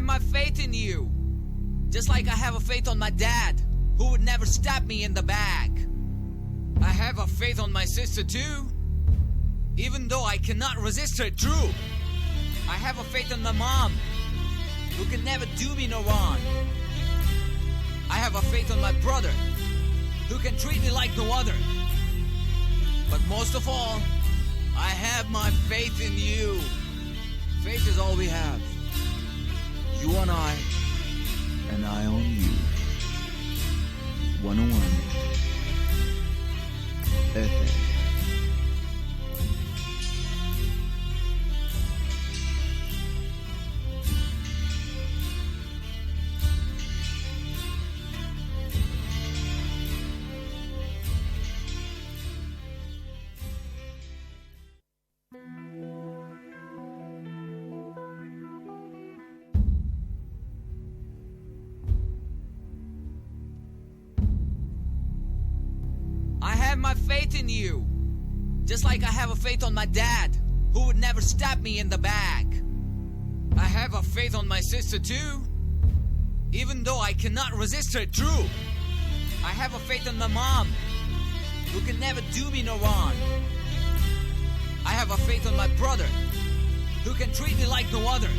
have my faith in you. Just like I have a faith on my dad, who would never stab me in the back. I have a faith on my sister too, even though I cannot resist her true. I have a faith on my mom, who can never do me no wrong. I have a faith on my brother, who can treat me like no other. But most of all, I have my faith in you. Faith is all we have. You and I on you. 101 FM. I have my faith in you, just like I have a faith on my dad, who would never stab me in the back. I have a faith on my sister too, even though I cannot resist her true. I have a faith on my mom, who can never do me no wrong. I have a faith on my brother, who can treat me like no other.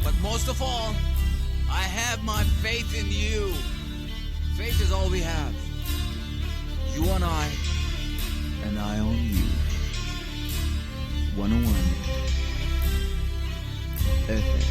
But most of all, I have my faith in you. Faith is all we have. You and I on you. 101 FM.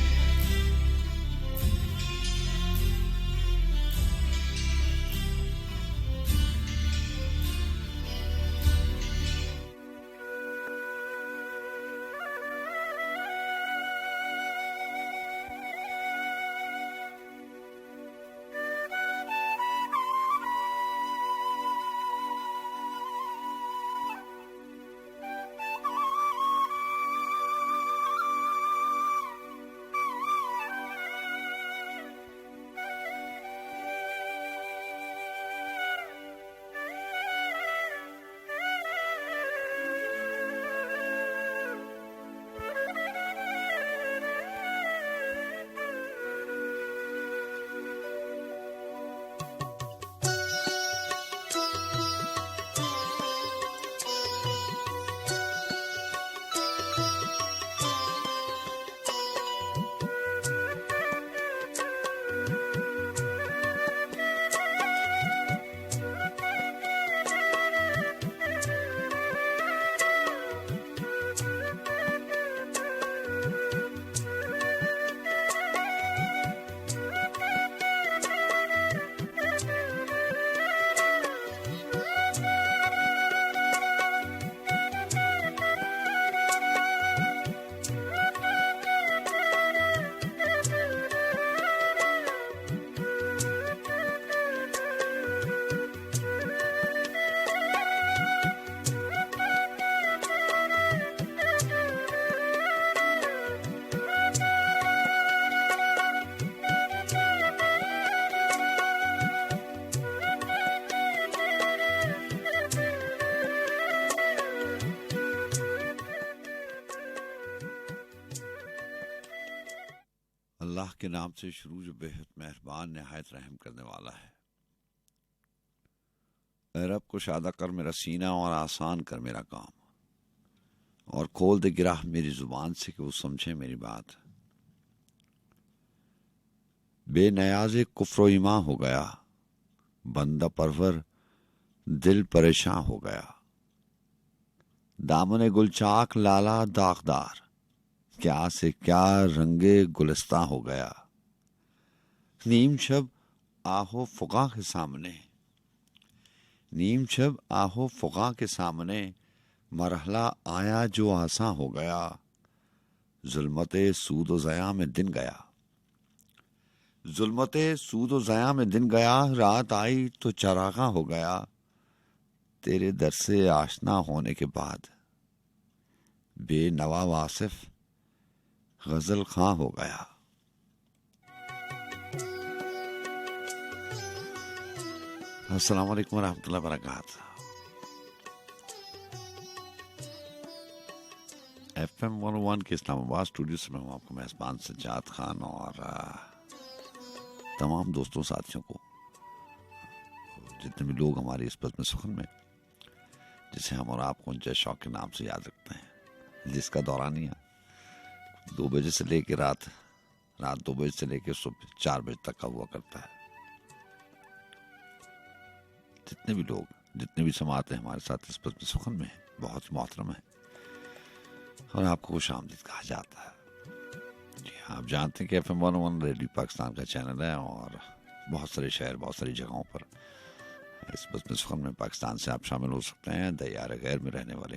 अल्लाह के नाम से शुरू जो बेहद मेहरबान नहायत रहम करने वाला है। ऐ रब कुशादा कर मेरा सीना और आसान कर मेरा काम, और खोल दे गिराह मेरी जुबान से कि वो समझे मेरी बात। बेनयाज़े कुफ्र ईमान हो गया, बंदा परवर दिल परेशान हो गया। दामने गुलचाक लाला दागदार, क्या से क्या रंगे गुलिस्तां हो गया। नीम शब आहो फुका के सामने, नीम शब आहो फुका के सामने, मरहला आया जो आसान हो गया। जुल्मते सूद व ज़या में दिन गया, जुल्मते सूद व ज़या में दिन गया। रात आई तो चरागा हो गया, तेरे दर से आशना होने के बाद। बेनवा वासिफ गजल खां हो गया। अस्सलाम वालेकुम रहमतुल्लाहि व बरकातहू। FM 101 के इस्लामाबाद स्टूडियो से मैं हूँ आपका मेज़बान सज्जाद खान और तमाम दोस्तों साथियों को, जितने भी लोग हमारे इस बज़्म सुखन में, जिसे हम और आप कुंज शौक के नाम से याद रखते हैं, जिसका दौरानिया 2 बजे से लेकर रात 2 बजे से लेकर सुबह 4 बजे तक का हुआ करता है। जितने भी लोग, जितने भी समाते हैं हमारे साथ इस बज़्म सुखन में, बहुत ही मोहतरम है और आपको खुश आमदीद कहा जाता है। जी हाँ, आप जानते हैं कि FM 101 रेडियो पाकिस्तान का चैनल है और बहुत सारे शहर, बहुत सारी जगहों पर इस बज़्म सुखन में पाकिस्तान से आप शामिल हो सकते हैं। दयार गैर में रहने वाले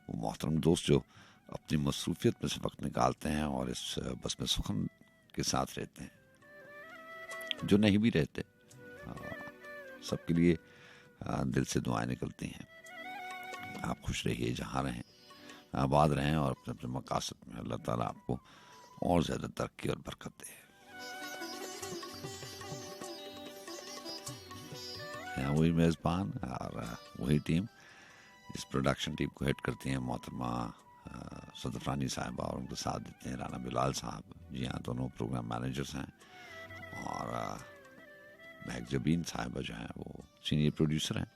वो मोहतरम दोस्त जो अपनी मसरूफियत में से वक्त निकालते हैं और इस बज़्म सुखन के साथ रहते हैं, जो नहीं भी रहते, सबके लिए दिल से दुआएं निकलती हैं। आप खुश रहिए, जहाँ रहें, आबाद रहें और अपने अपने मकासद में अल्लाह ताला आपको और ज़्यादा तरक्की और बरकत दे। यहाँ वही मेज़बान और वही टीम, इस प्रोडक्शन टीम को हेड करती हैं मोहतरमा सदफरानी साहिबा और उनके साथ देते हैं राना बिलाल साहब। जी हाँ, दोनों प्रोग्राम मैनेजर्स हैं और महक जबीन साहिबा जो हैं वो सीनियर प्रोड्यूसर हैं।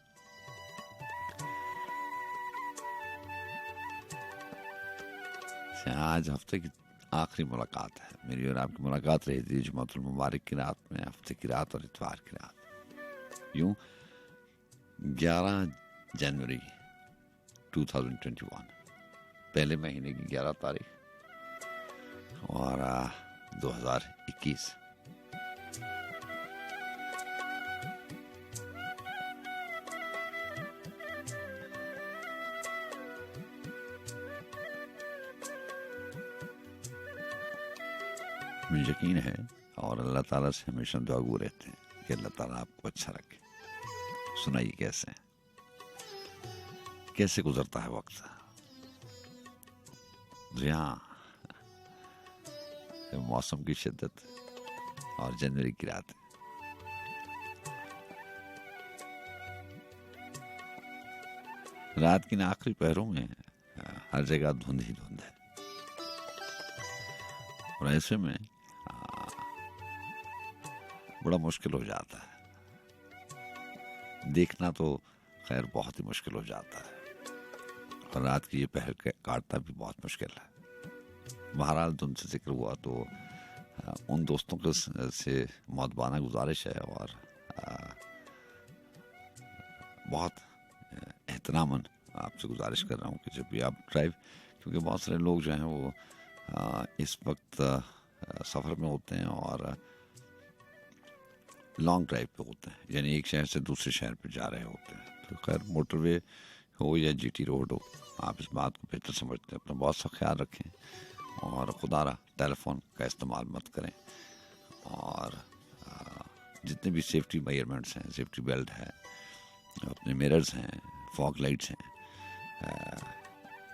आज हफ्ते की आखिरी मुलाकात है मेरी और आपकी। मुलाकात रही थी जुम्मतुल मुबारक की रात में, हफ्ते की रात और इतवार की रात। यूं 11 जनवरी 2021, पहले महीने की 11 तारीख और 2021। मुझे यकीन है और अल्लाह ताला से हमेशा दुआगो रहते हैं कि अल्लाह ताला आपको अच्छा रखे। सुनाइए कैसे गुजरता है वक्त। जी हाँ, मौसम की शिद्दत और जनवरी की रात। रात की इन आखिरी पहरों में हर जगह धुंध ही धुंध है और ऐसे में बड़ा मुश्किल हो जाता है देखना, तो खैर बहुत ही मुश्किल हो जाता है और रात की ये पहर काटना भी बहुत मुश्किल है। बहरहाल धुंध से जिक्र हुआ तो उन दोस्तों के से मौदबाना गुजारिश है और बहुत एहतरामन आपसे गुजारिश कर रहा हूँ कि जब भी आप ड्राइव, क्योंकि बहुत सारे लोग जो हैं वो इस वक्त सफ़र में होते हैं और लॉन्ग ड्राइव पे होते हैं, यानी एक शहर से दूसरे शहर पे जा रहे होते हैं। तो खैर मोटरवे हो या GT रोड हो, आप इस बात को बेहतर समझते हैं। अपना बहुत सा ख्याल रखें और खुदारा टेलीफोन का इस्तेमाल मत करें और जितने भी सेफ्टी मेजरमेंट्स हैं, सेफ्टी बेल्ट है, अपने मिरर्स हैं, फॉग लाइट्स हैं,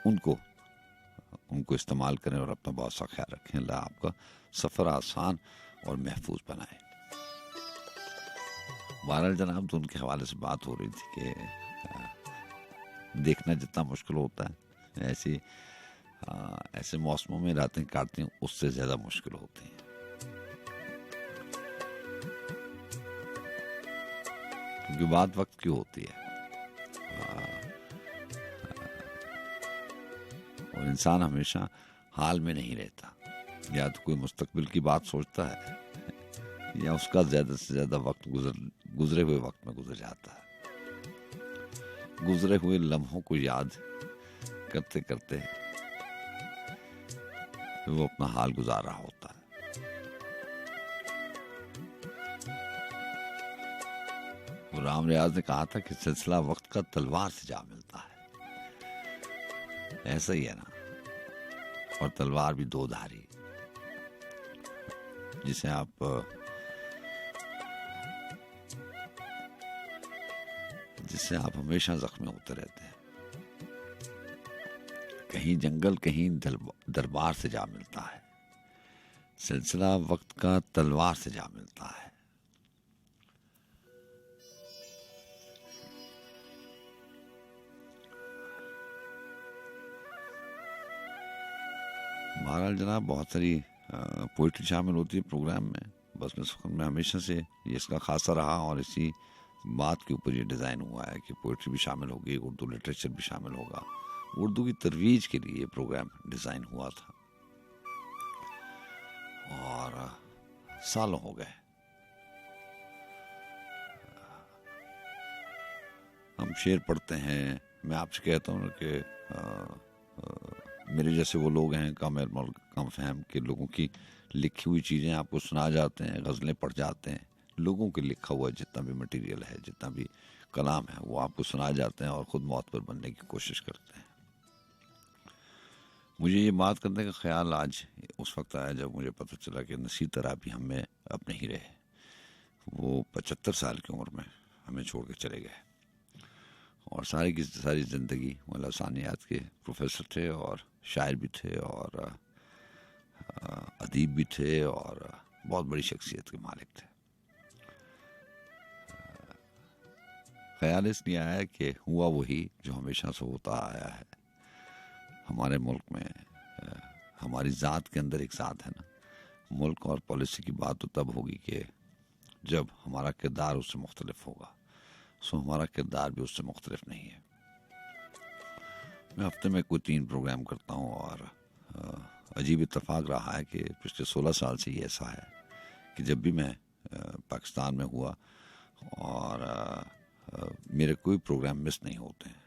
उनको इस्तेमाल करें और अपना बहुत सा ख्याल रखें। अल्लाह आपका सफ़र आसान और महफूज बनाए। बहरहाल जनाब, तो उनके हवाले से बात हो रही थी कि देखना जितना मुश्किल होता है, ऐसे मौसमों में रातें काटती हैं उससे ज़्यादा मुश्किल होती हैं, क्योंकि बात वक्त की होती है और इंसान हमेशा हाल में नहीं रहता। या तो कोई मुस्तकबिल की बात सोचता है या उसका ज़्यादा से ज़्यादा वक्त गुजरे हुए वक्त में गुजर जाता है। गुजरे हुए लम्हों को याद करते करते वो अपना हाल गुजार रहा होता है। राम रियाज ने कहा था कि सिलसिला वक्त का तलवार से जा मिलता है। ऐसा ही है ना, और तलवार भी दो धारी, जिसे आप हमेशा जख्मी होते रहते हैं। कहीं जंगल कहीं दरबार से जा मिलता है। सिलसिला वक्त का तलवार से जा मिलता है। बहरहाल जनाब, बहुत सारी पोइट्री शामिल होती है प्रोग्राम में। बस मैं हमेशा से ये इसका खासा रहा और इसी बात के ऊपर ये डिज़ाइन हुआ है कि पोइट्री भी शामिल होगी, उर्दू लिटरेचर भी शामिल होगा। उर्दू की तरवीज के लिए ये प्रोग्राम डिज़ाइन हुआ था और सालों हो गए हम शेर पढ़ते हैं। मैं आपसे कहता हूँ कि मेरे जैसे वो लोग हैं कम इल्म कम फहम के लोगों की लिखी हुई चीज़ें आपको सुना जाते हैं, गज़लें पढ़ जाते हैं। लोगों के लिखा हुआ जितना भी मटेरियल है, जितना भी कलाम है, वो आपको सुना जाते हैं और ख़ुद मौत पर बनने की कोशिश करते हैं। मुझे ये बात करने का ख्याल आज उस वक्त आया जब मुझे पता चला कि नसीर तराबी हम में अब नहीं रहे। वो 75 साल की उम्र में हमें छोड़ के चले गए और सारी की सारी ज़िंदगी वो लसानियात के प्रोफेसर थे और शायर भी थे और अदीब भी थे और बहुत बड़ी शख्सियत के मालिक थे। ख्याल इसलिए आया कि हुआ वही जो हमेशा से होता आया है। हमारे मुल्क में हमारी ज़ात के अंदर एक ज़ात है ना। मुल्क और पॉलिसी की बात तो तब होगी कि जब हमारा किरदार उससे मुख्तलिफ होगा। सो हमारा किरदार भी उससे मुख्तलिफ नहीं है। मैं हफ्ते में कोई 3 प्रोग्राम करता हूँ और अजीब इत्तेफाक रहा है कि पिछले 16 साल से ये ऐसा है कि जब भी मैं पाकिस्तान में हुआ और मेरे कोई प्रोग्राम मिस नहीं होते हैं।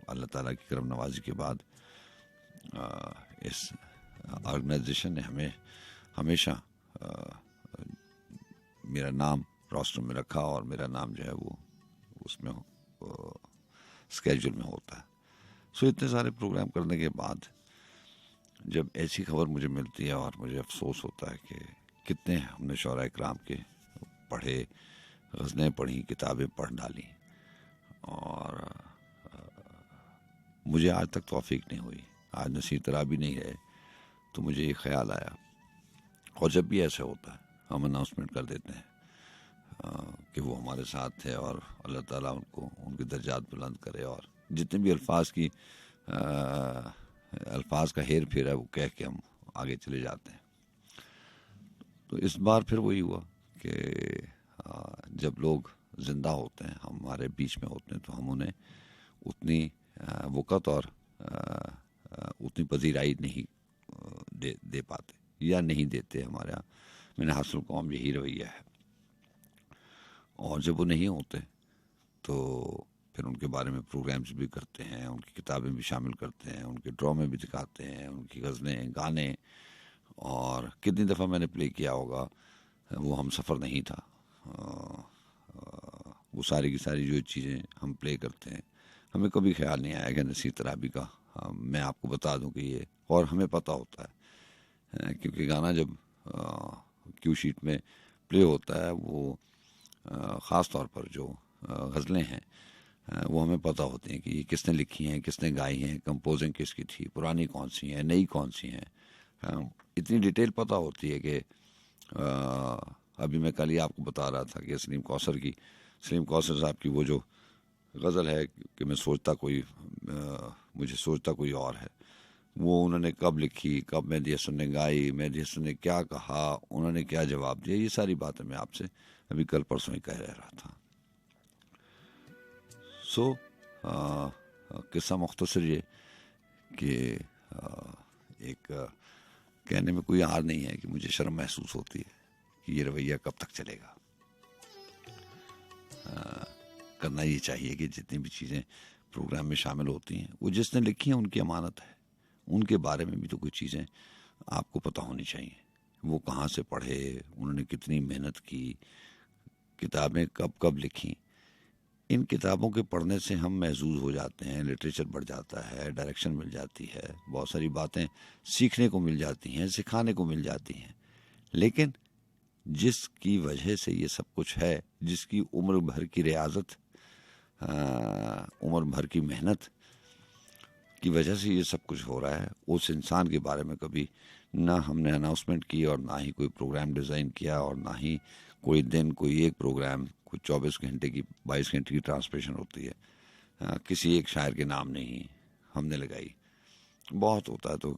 अल्लाह ताला की करम नवाजी के बाद इस ऑर्गेनाइजेशन ने हमें हमेशा मेरा नाम रोस्टर में रखा और मेरा नाम जो है वो उसमें स्केड्यूल में होता है। सो इतने सारे प्रोग्राम करने के बाद जब ऐसी खबर मुझे मिलती है और मुझे अफसोस होता है कि कितने हमने शौरा इकराम के पढ़े, गज़लें पढ़ी, किताबें पढ़ डाली और मुझे आज तक तौफीक नहीं हुई। आज नसीर तराबी नहीं रहे तो मुझे ये ख्याल आया, और जब भी ऐसा होता है हम अनाउंसमेंट कर देते हैं कि वो हमारे साथ थे और अल्लाह ताला उनको उनके दर्जात बुलंद करे और जितने भी अल्फाज का हेर फेर है वो कह के हम आगे चले जाते हैं। तो इस बार फिर वही हुआ कि जब लोग ज़िंदा होते हैं, हमारे बीच में होते हैं, तो हम उन्हें उतनी वक़्त और उतनी पजीराई नहीं दे पाते या नहीं देते। हमारे यहाँ मैंने हासिल कौम यही रवैया है। और जब वो नहीं होते तो फिर उनके बारे में प्रोग्राम्स भी करते हैं, उनकी किताबें भी शामिल करते हैं, उनके ड्रामे भी दिखाते हैं, उनकी गज़लें, गाने। और कितनी दफ़ा मैंने प्ले किया होगा वो हम सफ़र नहीं था। वो सारी की सारी जो चीज़ें हम प्ले करते हैं, हमें कभी ख्याल नहीं आया कि नसीर तराबी का मैं आपको बता दूं कि ये, और हमें पता होता है क्योंकि गाना जब क्यू शीट में प्ले होता है वो ख़ास तौर पर जो गज़लें हैं वो हमें पता होती हैं कि ये किसने लिखी हैं, किसने गाई हैं, कंपोजिंग किसकी थी, पुरानी कौन सी हैं, नई कौन सी हैं। इतनी डिटेल पता होती है कि अभी मैं कल ही आपको बता रहा था कि सलीम कौसर साहब की वो जो गज़ल है कि मुझे सोचता कोई और है, वो उन्होंने कब लिखी, कब मेहदी हसन ने गाई, मेहदी हसन ने क्या कहा, उन्होंने क्या जवाब दिया, ये सारी बातें मैं आपसे अभी कल परसों ही कह रहा था। सो किस्सा मुख्तसर ये कि एक कहने में कोई हार नहीं है कि मुझे शर्म महसूस होती है कि ये रवैया कब तक चलेगा। करना ये चाहिए कि जितनी भी चीज़ें प्रोग्राम में शामिल होती हैं वो जिसने लिखी हैं उनकी अमानत है, उनके बारे में भी तो कुछ चीज़ें आपको पता होनी चाहिए। वो कहाँ से पढ़े, उन्होंने कितनी मेहनत की, किताबें कब कब लिखी। इन किताबों के पढ़ने से हम महसूस हो जाते हैं, लिटरेचर बढ़ जाता है, डायरेक्शन मिल जाती है, बहुत सारी बातें सीखने को मिल जाती हैं, सिखाने को मिल जाती हैं। लेकिन जिसकी वजह से ये सब कुछ है, जिसकी उम्र भर की रियाजत, उम्र भर की मेहनत की वजह से ये सब कुछ हो रहा है, उस इंसान के बारे में कभी ना हमने अनाउंसमेंट की और ना ही कोई प्रोग्राम डिज़ाइन किया और ना ही कोई दिन कोई एक प्रोग्राम, कोई 24 घंटे की 22 घंटे की ट्रांसमिशन होती है, किसी एक शायर के नाम नहीं हमने लगाई। बहुत होता है। तो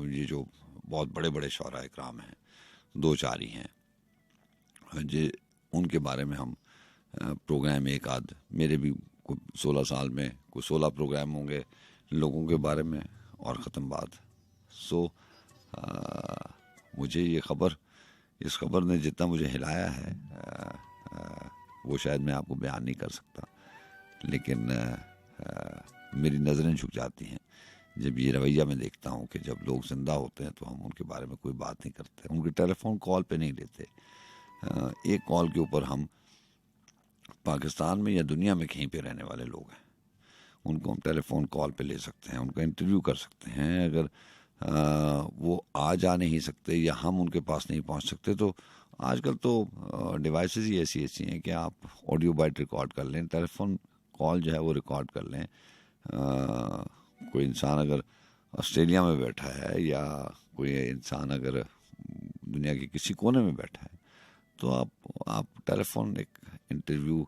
ये जो बहुत बड़े बड़े शौरा इकराम हैं, दो चार ही हैं, जे उनके बारे में हम प्रोग्राम एक आध, मेरे भी 16 साल में कोई 16 प्रोग्राम होंगे लोगों के बारे में और ख़त्म बात। सो मुझे ये खबर, इस खबर ने जितना मुझे हिलाया है वो शायद मैं आपको बयान नहीं कर सकता, लेकिन मेरी नज़रें झुक जाती हैं जब ये रवैया मैं देखता हूँ कि जब लोग ज़िंदा होते हैं तो हम उनके बारे में कोई बात नहीं करते, उनके टेलीफोन कॉल पे नहीं लेते। एक कॉल के ऊपर हम पाकिस्तान में या दुनिया में कहीं पे रहने वाले लोग हैं, उनको हम टेलीफोन कॉल पे ले सकते हैं, उनका इंटरव्यू कर सकते हैं। अगर वो आ जा नहीं सकते या हम उनके पास नहीं पहुंच सकते तो आजकल तो डिवाइसेस ही ऐसी ऐसी हैं कि आप ऑडियो बाइट रिकॉर्ड कर लें, टेलीफोन कॉल जो है वो रिकॉर्ड कर लें। कोई इंसान अगर ऑस्ट्रेलिया में बैठा है या कोई इंसान अगर दुनिया के किसी कोने में बैठा है तो आप टेलीफोन एक इंटरव्यू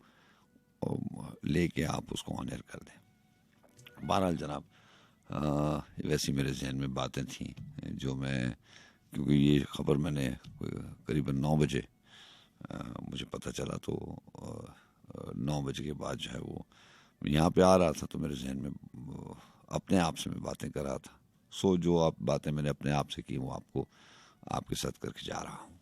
लेके आप उसको ऑन एयर कर दें। बहरहाल जनाब, वैसी मेरे जहन में बातें थी जो मैं, क्योंकि ये खबर मैंने करीबन 9 बजे मुझे पता चला, तो 9 बजे के बाद जो है वो यहाँ पे आ रहा था तो मेरे जहन में अपने आप से मैं बातें कर रहा था। सो जो आप बातें मैंने अपने आप से की वो आपको आपके साथ करके जा रहा हूँ।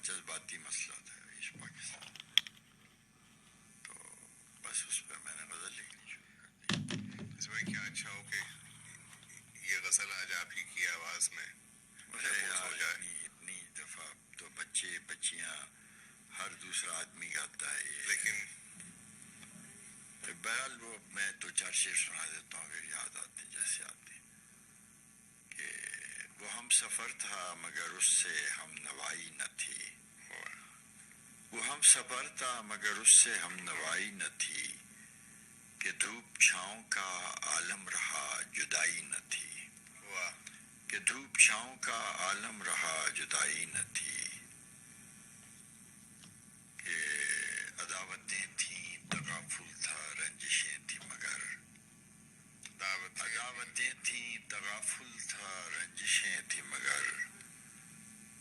जज्बाती मसला था इस पाकिस्तान, तो बस उस पर मैंने गजल लिखनी शुरू कर दी। इसमें क्या अच्छा हो कि ये गजल आज आप ही की आवाज़ में इतनी दफा तो बच्चे बच्चियां हर दूसरा आदमी गाता है ये। लेकिन बहरहाल वो मैं दो चार शेर सुना देता हूँ, फिर याद आते जैसे आते कि वो हम सफर था मगर उससे हम नवाई न थी, वो हम सफर था मगर उससे हम नवाई न थी, कि धूप छाँव का आलम रहा जुदाई न थी, कि धूप छाँव का आलम रहा जुदाई न थी, कि अदावतें थीं तगाफुल था रंजिशें थी मगर, अदावतें थीं तगाफुल था रंजिशें थी मगर,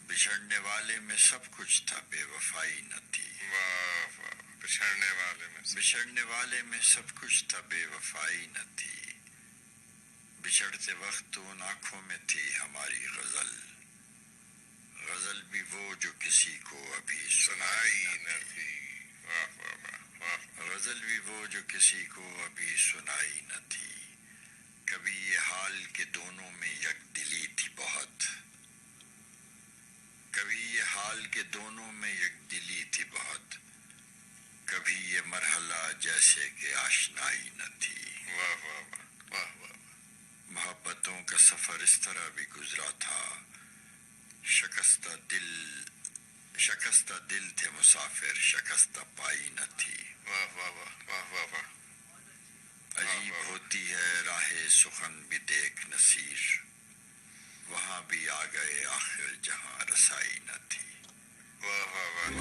बिछड़ने वाले में सब कुछ था बेवफाई न थी। बिछड़ने वाले में सब कुछ था बेवफाई न थी, बिछड़ते वक्त उन आँखों में थी हमारी गजल, गजल भी वो जो किसी को अभी सुनाई न थी, गजल भी वो जो किसी को अभी सुनाई न थी, कभी ये हाल के दोनों में यकदिली थी बहुत, कभी ये हाल के दोनों में यकदिली थी बहुत, कभी ये मरहला जैसे कि आशनाई न थी। वाह वाह वाह वाह। मोहब्बतों का सफर इस तरह भी गुजरा था, शकस्ता दिल थे मुसाफिर, शकस्ता पाई न थी। वाह वाह वाह वाह वाह वाह। अजीब होती है राहे सुखन भी देख नसीर, वहां भी आ गए आखिर जहां रसाई न थी। वाह वाह वाह।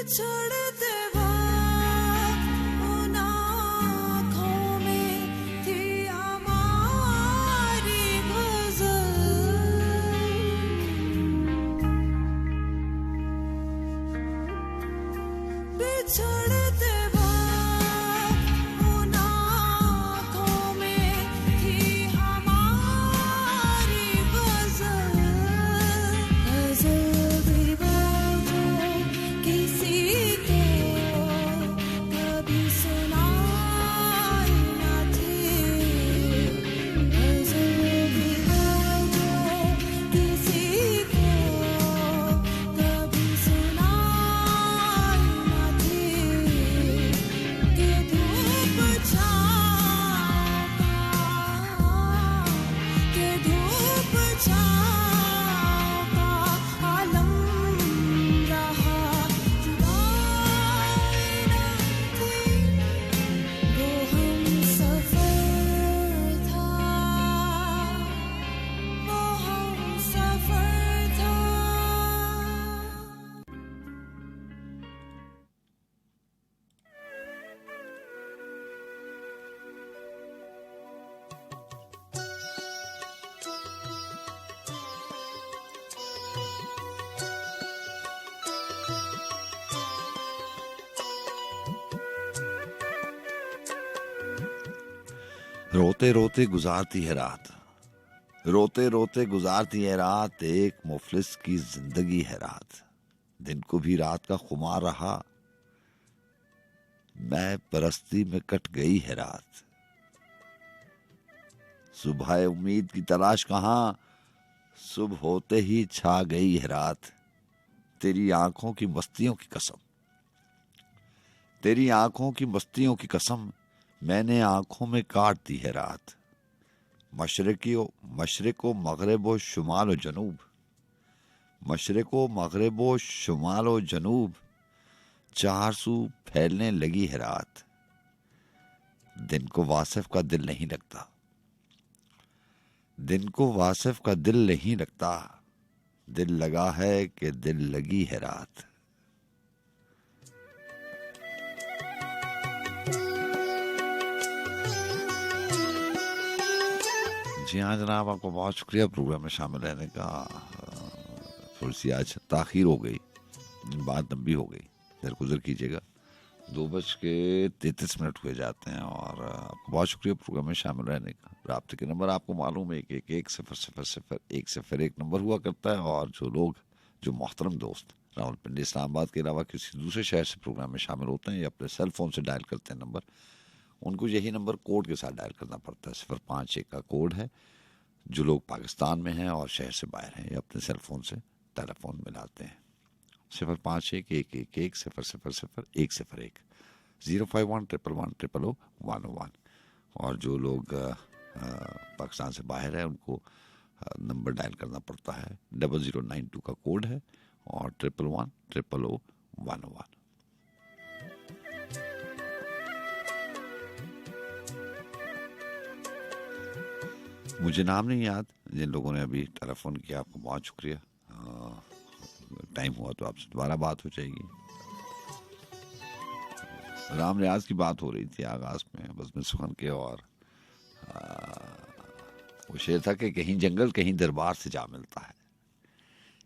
बिछड़ते वक्त उन आँखों में थी हमारी गज़ल। बिछड़ते वक्त उन आँखों में थी हमारी गज़ल। गज़ल भी वो जो किसी को कभी सुनाई न थी। गज़ल भी वो जो किसी को कभी सुनाई न थी। कि धूप छाँव का, कि धूप छाँव का आलम रहा। जुदाई न थी, वो हमसफ़र था, वो हमसफ़र था। रोते रोते गुजारती है रात, रोते रोते गुजारती है रात, एक मुफलिस की जिंदगी है रात। दिन को भी रात का खुमार रहा, मैं परस्ती में कट गई है रात। सुबह उम्मीद की तलाश कहाँ, सुबह होते ही छा गई है रात। तेरी आंखों की मस्तियों की कसम, तेरी आंखों की मस्तियों की कसम, मैंने आंखों में काट दी है रात। मशरिको मगरिबो शुमालो जनूब, मशरिको मगरिबो शुमालो जनूब, चार सू फैलने लगी है रात। दिन को वासिफ का दिल नहीं लगता, दिन को वासिफ का दिल नहीं लगता, दिल लगा है कि दिल लगी है रात। जी हाँ जनाब, आपको बहुत शुक्रिया प्रोग्राम में शामिल रहने का। थोड़ी सी आज ताखीर हो गई, बात लंबी हो गई, दरगुजर कीजिएगा। 2:33 हुए जाते हैं और आपको बहुत शुक्रिया प्रोग्राम में शामिल रहने का। राब्ते के नंबर आपको मालूम है, 1-1-1-0-0-0-1 नंबर हुआ करता है। और जो मोहतरम दोस्त रावलपिंडी इस्लामाबाद के अलावा किसी दूसरे शहर से प्रोग्राम में शामिल होते हैं या अपने सेल फोन से डायल करते हैं नंबर, उनको यही नंबर कोड के साथ डायल करना पड़ता है। 051 का कोड है। जो लोग पाकिस्तान में हैं और शहर से बाहर हैं, या अपने सेल फोन से टेलीफोन मिलाते हैं 051-111-000-101, 051-111-000-101। और जो लोग पाकिस्तान से बाहर हैं उनको नंबर डायल करना पड़ता है। 0092 का कोड है और 111-000-101। मुझे नाम नहीं याद जिन लोगों ने अभी टेलीफोन किया, आपको बहुत शुक्रिया। टाइम हुआ तो आपसे दोबारा बात हो जाएगी। राम रियाज की बात हो रही थी आगाज में बज़्म सुखन के, और वो शेर था कि कहीं जंगल कहीं दरबार से जा मिलता है,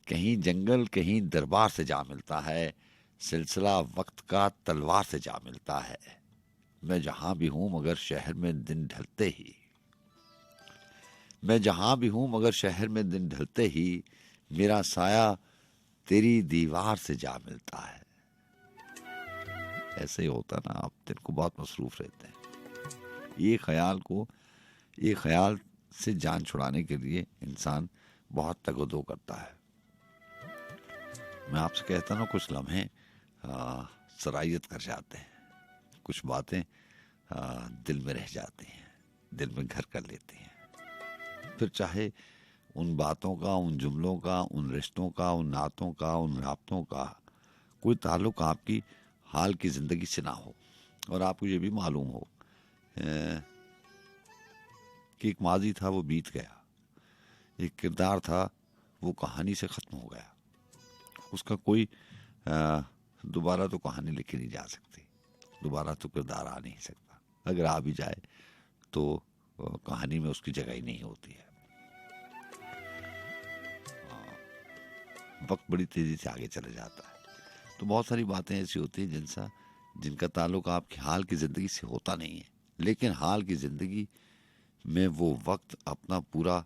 कहीं जंगल कहीं दरबार से जा मिलता है, सिलसिला वक्त का तलवार से जा मिलता है। मैं जहां भी हूं मगर शहर में दिन ढलते ही, मैं जहां भी हूं मगर शहर में दिन ढलते ही, मेरा साया तेरी दीवार से जा मिलता है। ऐसे ही होता ना, आप दिन को बहुत मसरूफ रहते हैं। ये ख्याल से जान छुड़ाने के लिए इंसान बहुत तगदो करता है। मैं आपसे कहता ना, कुछ लम्हे सरायत कर जाते हैं, कुछ बातें दिल में रह जाती हैं, दिल में घर कर लेती हैं। फिर चाहे उन बातों का, उन जुमलों का, उन रिश्तों का, उन नातों का, उन राब्तों का कोई ताल्लुक आपकी हाल की ज़िंदगी से ना हो, और आपको ये भी मालूम हो कि एक माजी था वो बीत गया, एक किरदार था वो कहानी से ख़त्म हो गया, उसका कोई दोबारा तो कहानी लिखी नहीं जा सकती, दोबारा तो किरदार आ नहीं सकता। अगर आ भी जाए तो कहानी में उसकी जगह ही नहीं होती है। वक्त बड़ी तेजी से आगे चले जाता है, तो बहुत सारी बातें ऐसी होती हैं जिनका ताल्लुक आपकी हाल की ज़िंदगी से होता नहीं है, लेकिन हाल की ज़िंदगी में वो वक्त अपना पूरा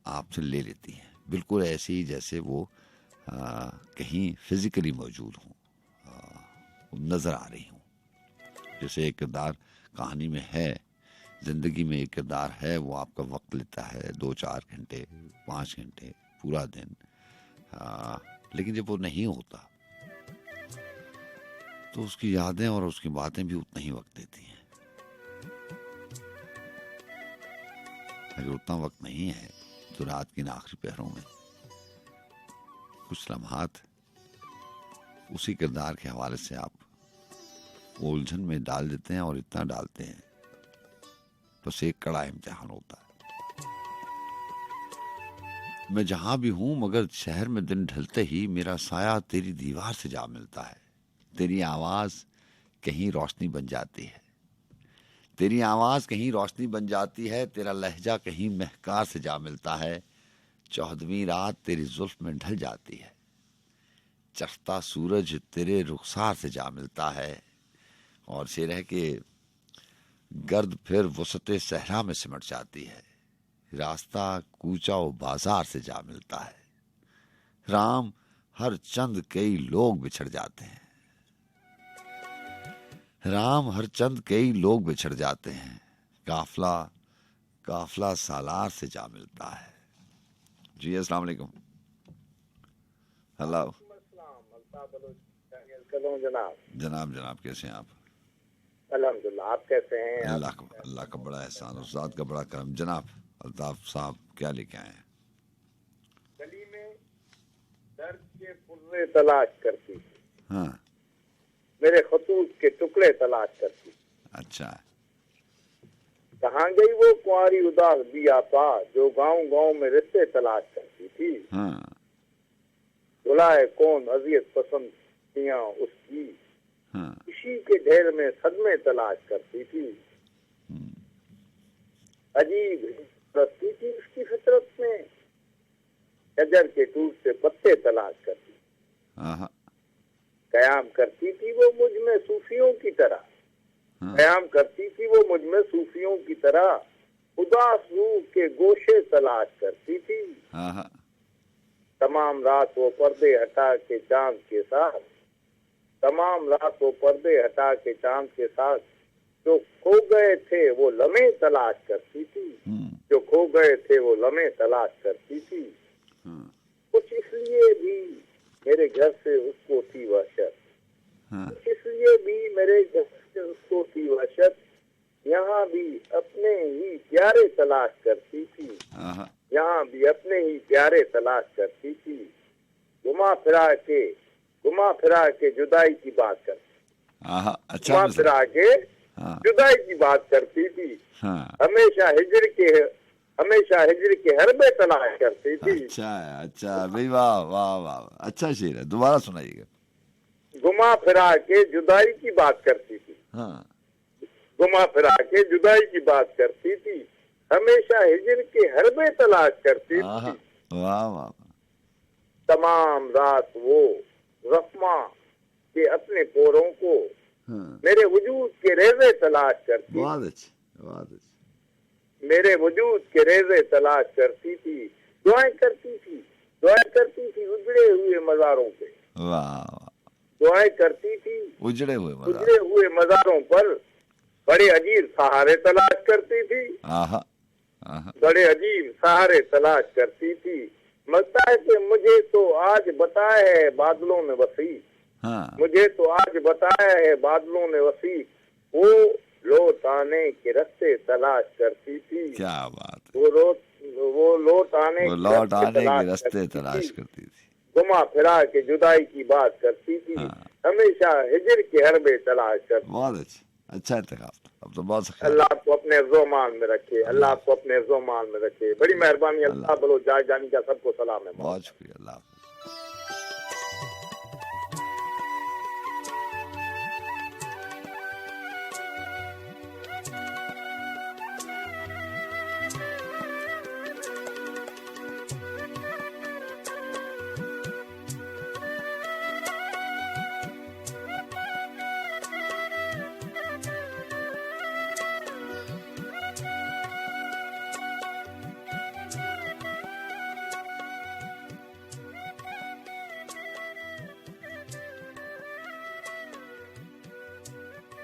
आपसे ले लेती हैं, बिल्कुल ऐसे ही जैसे वो कहीं फिजिकली मौजूद हूँ, नज़र आ रही हूँ। जैसे एक किरदार कहानी में है, ज़िंदगी में एक किरदार है, वो आपका वक्त लेता है 2-4 घंटे, 5 घंटे, पूरा दिन, लेकिन जब वो नहीं होता तो उसकी यादें और उसकी बातें भी उतना ही वक्त देती हैं। अगर उतना वक्त नहीं है तो रात की आखिरी पहरों में कुछ लम्हात उसी किरदार के हवाले से आप उलझन में डाल देते हैं, और इतना डालते हैं बस एक कड़ा इम्तिहान होता है। मैं जहां भी हूं मगर शहर में दिन ढलते ही मेरा साया तेरी दीवार से जा मिलता है। तेरी आवाज कहीं रोशनी बन जाती है, तेरी आवाज कहीं रोशनी बन जाती है, तेरा लहजा कहीं महकार से जा मिलता है। 14वीं रात तेरी जुल्फ में ढल जाती है, चढ़ता सूरज तेरे रुखसार से जा मिलता है। और शेर है कि गर्द फिर वसते सहरा में सिमट जाती है, रास्ता कूचा व बाजार से जा मिलता है। राम हर चंद कई लोग बिछड़ जाते हैं, राम हर चंद कई लोग बिछड़ जाते हैं, काफला काफला सालार से जा मिलता है। जी अस्सलाम वालेकुम। हेलो जनाब, जनाब कैसे हैं आप? अल्हम्दुलिल्लाह, आप कैसे हैं? अल्लाह का बड़ा एहसान, उस्ताद का बड़ा करम। जनाब अल्ताफ साहब क्या लेके आए हैं? गली में दर्द के पुर्रे तलाश करती, हाँ, मेरे खतूत के टुकड़े तलाश करती। अच्छा, कहाँ गई वो कुंवारी उदास बिया पा, जो गांव गांव में रिश्ते तलाश करती थी। हाँ, बुलाए कौन अजियत पसंद किया उसकी, हाँ, इसी के ढेर में सदमे तलाश करती थी। अजीब रस्ती थी उसकी फितरत में, शजर के टूटते पत्ते तलाश करती। हाँ, कयाम करती थी वो मुझ में सूफियों की तरह, हाँ, कयाम करती थी वो मुझ में सूफियों की तरह, उदास रूह के गोशे तलाश करती थी। हाँ, तमाम रात वो पर्दे हटा के चांद के साथ, तमाम रात वो पर्दे हटा के चांद के साथ, जो खो गए थे वो लम्हे तलाश करती थी, जो खो गए थे वो लम्हे तलाश करती थी। कुछ इसलिए भी मेरे घर से उसको थी वहशत, कुछ इसलिए भी मेरे घर से उसको थी वहशत, यहाँ भी अपने ही प्यारे तलाश करती थी, यहाँ भी अपने ही प्यारे तलाश करती थी। घुमा फिरा के जुदाई की बात करती, अच्छा, घुमा फिरा के जुदाई की बात करती थी। हमेशा हिजर के हरबे तलाश करती थी। अच्छा भाई, वाह वाह वाह, अच्छा शेर है, दोबारा सुनाइएगा। घुमा फिरा के जुदाई की बात करती थी, घुमा फिरा के जुदाई की बात करती थी, हमेशा हिजर के हरबे तलाश करती थी। वाह वाह। तमाम रात वो रफ्मा के अपने पोरों को मेरे वजूद के रेजे तलाश करती, मेरे वजूद के रेजे तलाश करती थी। दुआएं करती थी उजड़े हुए मज़ारों पे, दुआएं करती थी उजड़े हुए मज़ारों पर, बड़े अजीब सहारे तलाश करती थी, बड़े अजीब सहारे तलाश करती थी। लगता है कि मुझे तो आज बताया है बादलों ने वसी, मुझे तो आज बताया है बादलों ने वसी, वो लौट आने के रास्ते तलाश करती थी। क्या बात, वो लौट आने के रास्ते तलाश करती थी। घुमा फिरा के जुदाई की बात करती थी, हमेशा हिजर के हरबे तलाश करती। बहुत अच्छा इंतखाब, अब तो बहुत अच्छा। अल्लाह आपको अपने हिफ्ज़ो-मान में रखे, अल्लाह आपको अपने हिफ्ज़ो-मान में रखे, बड़ी मेहरबानी। अल्लाह बोलो जाए जानी का सबको सलाम है। बहुत शुक्रिया, अल्लाह।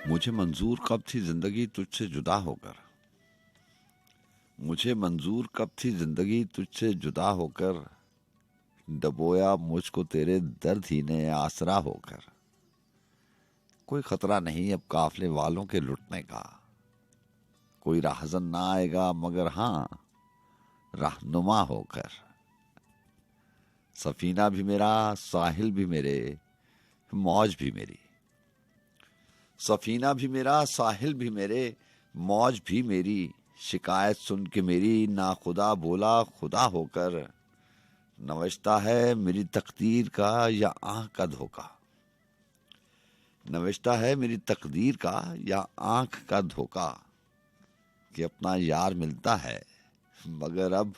मुझे मंजूर कब थी जिंदगी तुझसे जुदा होकर, मुझे मंजूर कब थी जिंदगी तुझसे जुदा होकर, डबोया मुझको तेरे दर्द ही ने आसरा होकर। कोई खतरा नहीं अब काफले वालों के लुटने का, कोई राहजन ना आएगा मगर हाँ रहनुमा होकर। सफीना भी मेरा, साहिल भी मेरे, मौज भी मेरी। सफीना भी मेरा, साहिल भी मेरे, मौज भी मेरी। शिकायत सुन के मेरी ना खुदा बोला खुदा होकर। नविश्ता है मेरी तकदीर का या आंख का धोखा, नविश्ता है मेरी तकदीर का या आंख का धोखा, कि अपना यार मिलता है मगर अब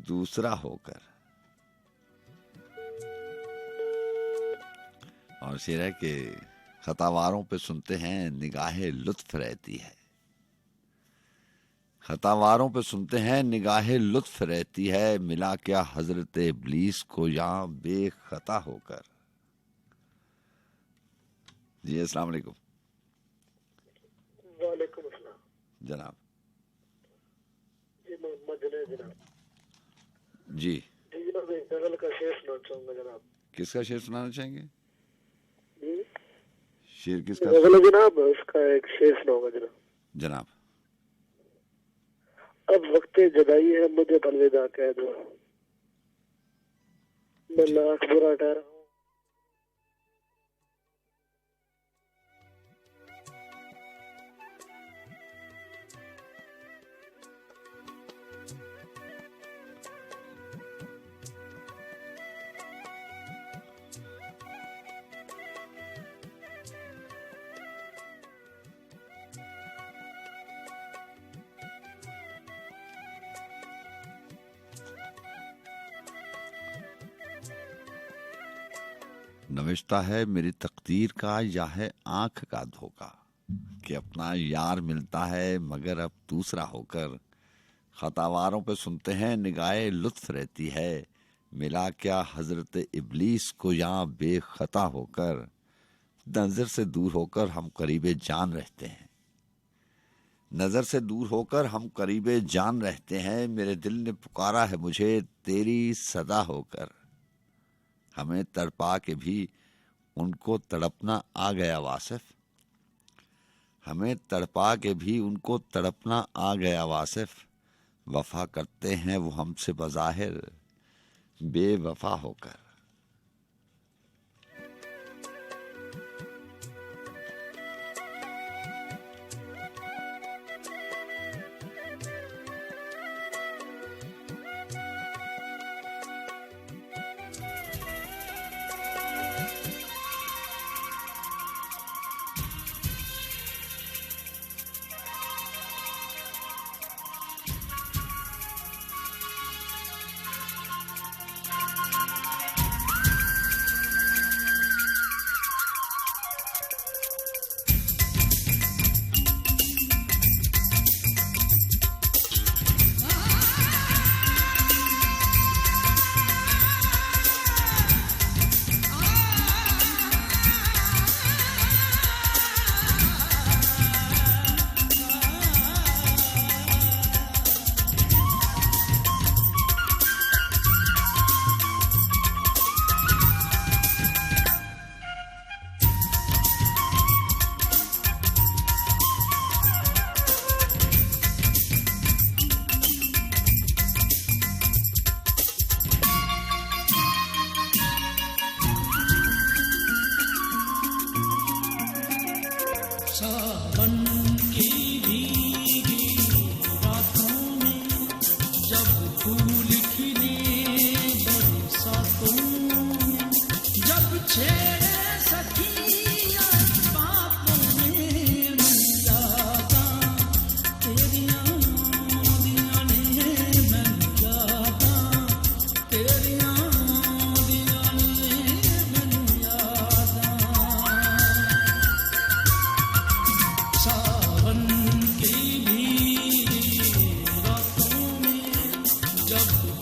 दूसरा होकर। और शेर है कि खतावारों पे सुनते हैं निगाहे लुत्फ रहती है, खतावारों पे सुनते हैं निगाहे लुत्फ रहती है। मिला क्या हजरत इब्लीस को यहाँ बेखता होकर। जी अस्सलाम वालेकुम। वालेकुम अस्सलाम जनाब। जी मोहम्मद जुनैद जनाब। जी जी जनाब एक गजल का शेर सुनाना चाहूंगा जनाब। किसका शेर सुनाना चाहेंगे? जी शेर किसका? गजल जनाब उसका एक शेर सुनाऊंगा जनाब। जनाब। अब वक्ते जुदाई है मुझे अलविदा कह दो, मैं लाख बुरा ठहरा हूं। नविश्ता है मेरी तकदीर का या है आंख का धोखा, कि अपना यार मिलता है मगर अब दूसरा होकर। खतावारों पे सुनते हैं निगाहे लुत्फ रहती है। मिला क्या हजरत इब्लीस को यहाँ बेखता होकर। नजर से दूर होकर हम करीबे जान रहते हैं, नजर से दूर होकर हम करीबे जान रहते हैं। मेरे दिल ने पुकारा है मुझे तेरी सदा होकर। हमें तड़पा के भी उनको तड़पना आ गया वासिफ, हमें तड़पा के भी उनको तड़पना आ गया वासिफ। वफा करते हैं वो हमसे बज़ाहिर बेवफा होकर। जब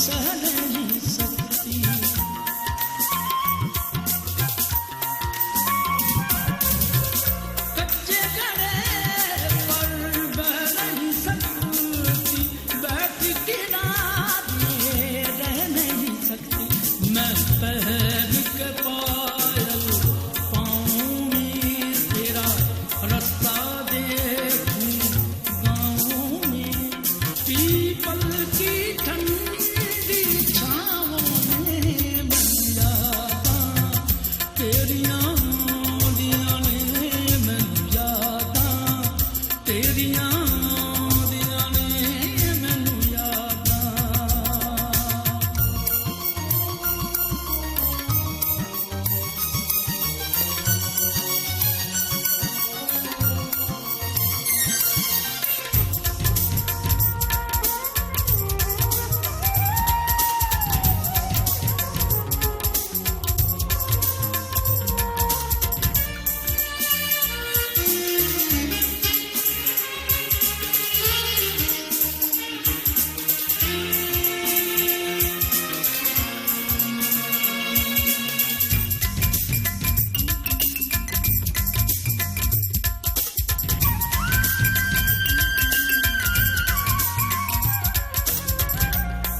सह नहीं सकती। कच्चे घड़े पर बह नहीं सकती, बैठ किनारे रह नहीं सकती। मैं पहन के पायल पाँव में तेरा रास्ता देखूं गाँव में, पीपल की ठंडी छाँवों में बन जाता तेरियां दियां ने मैनू यादां, तेरियां दियां ने मैनू यादां।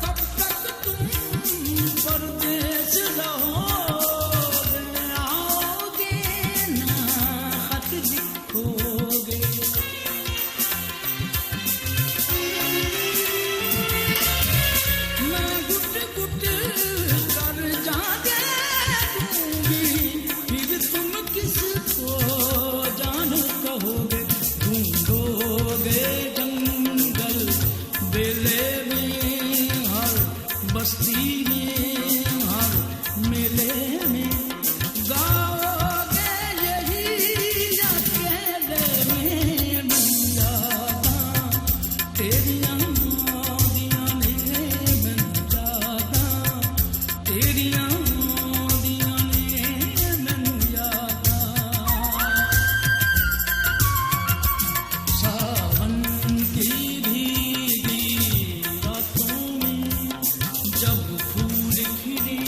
कब तक तुम परदेस रहोगे, आओगे ना खत लिखोगे। मैं गुट गुट कर जाने दूंगी, फिर तुम किसको जान कहोगे। ढूंढोगे जंगल बेले में, हर बस्ती में, हर मेले में, गाओगे यही अकेले में बन जाता तेरियां दियां ने मैनू यादां, तेरियां दियां ने मैनू यादां। सावन की भीगी रातों में, जब फूल खिले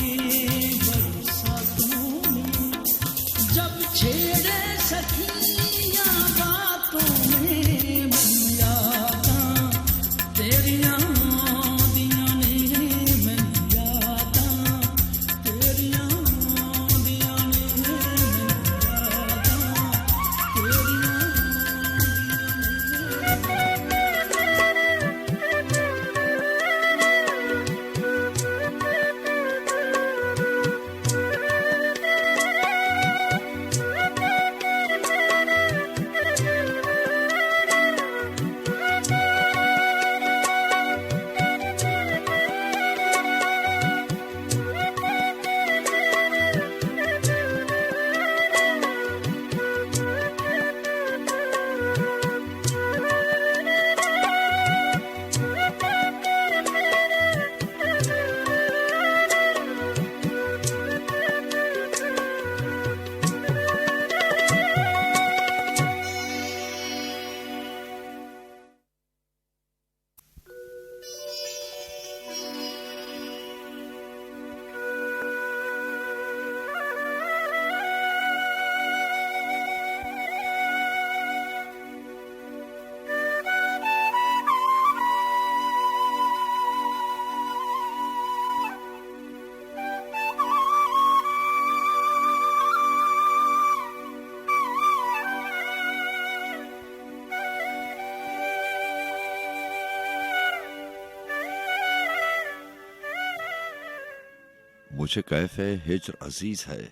बरसातों में, जब छेड़े सखियां बातों में बन जाता तेरियां दियां ने मैनू यादां, तेरियां दियां ने मैनू यादां, तेरियां मुझे कैफे हिज्र अजीज है,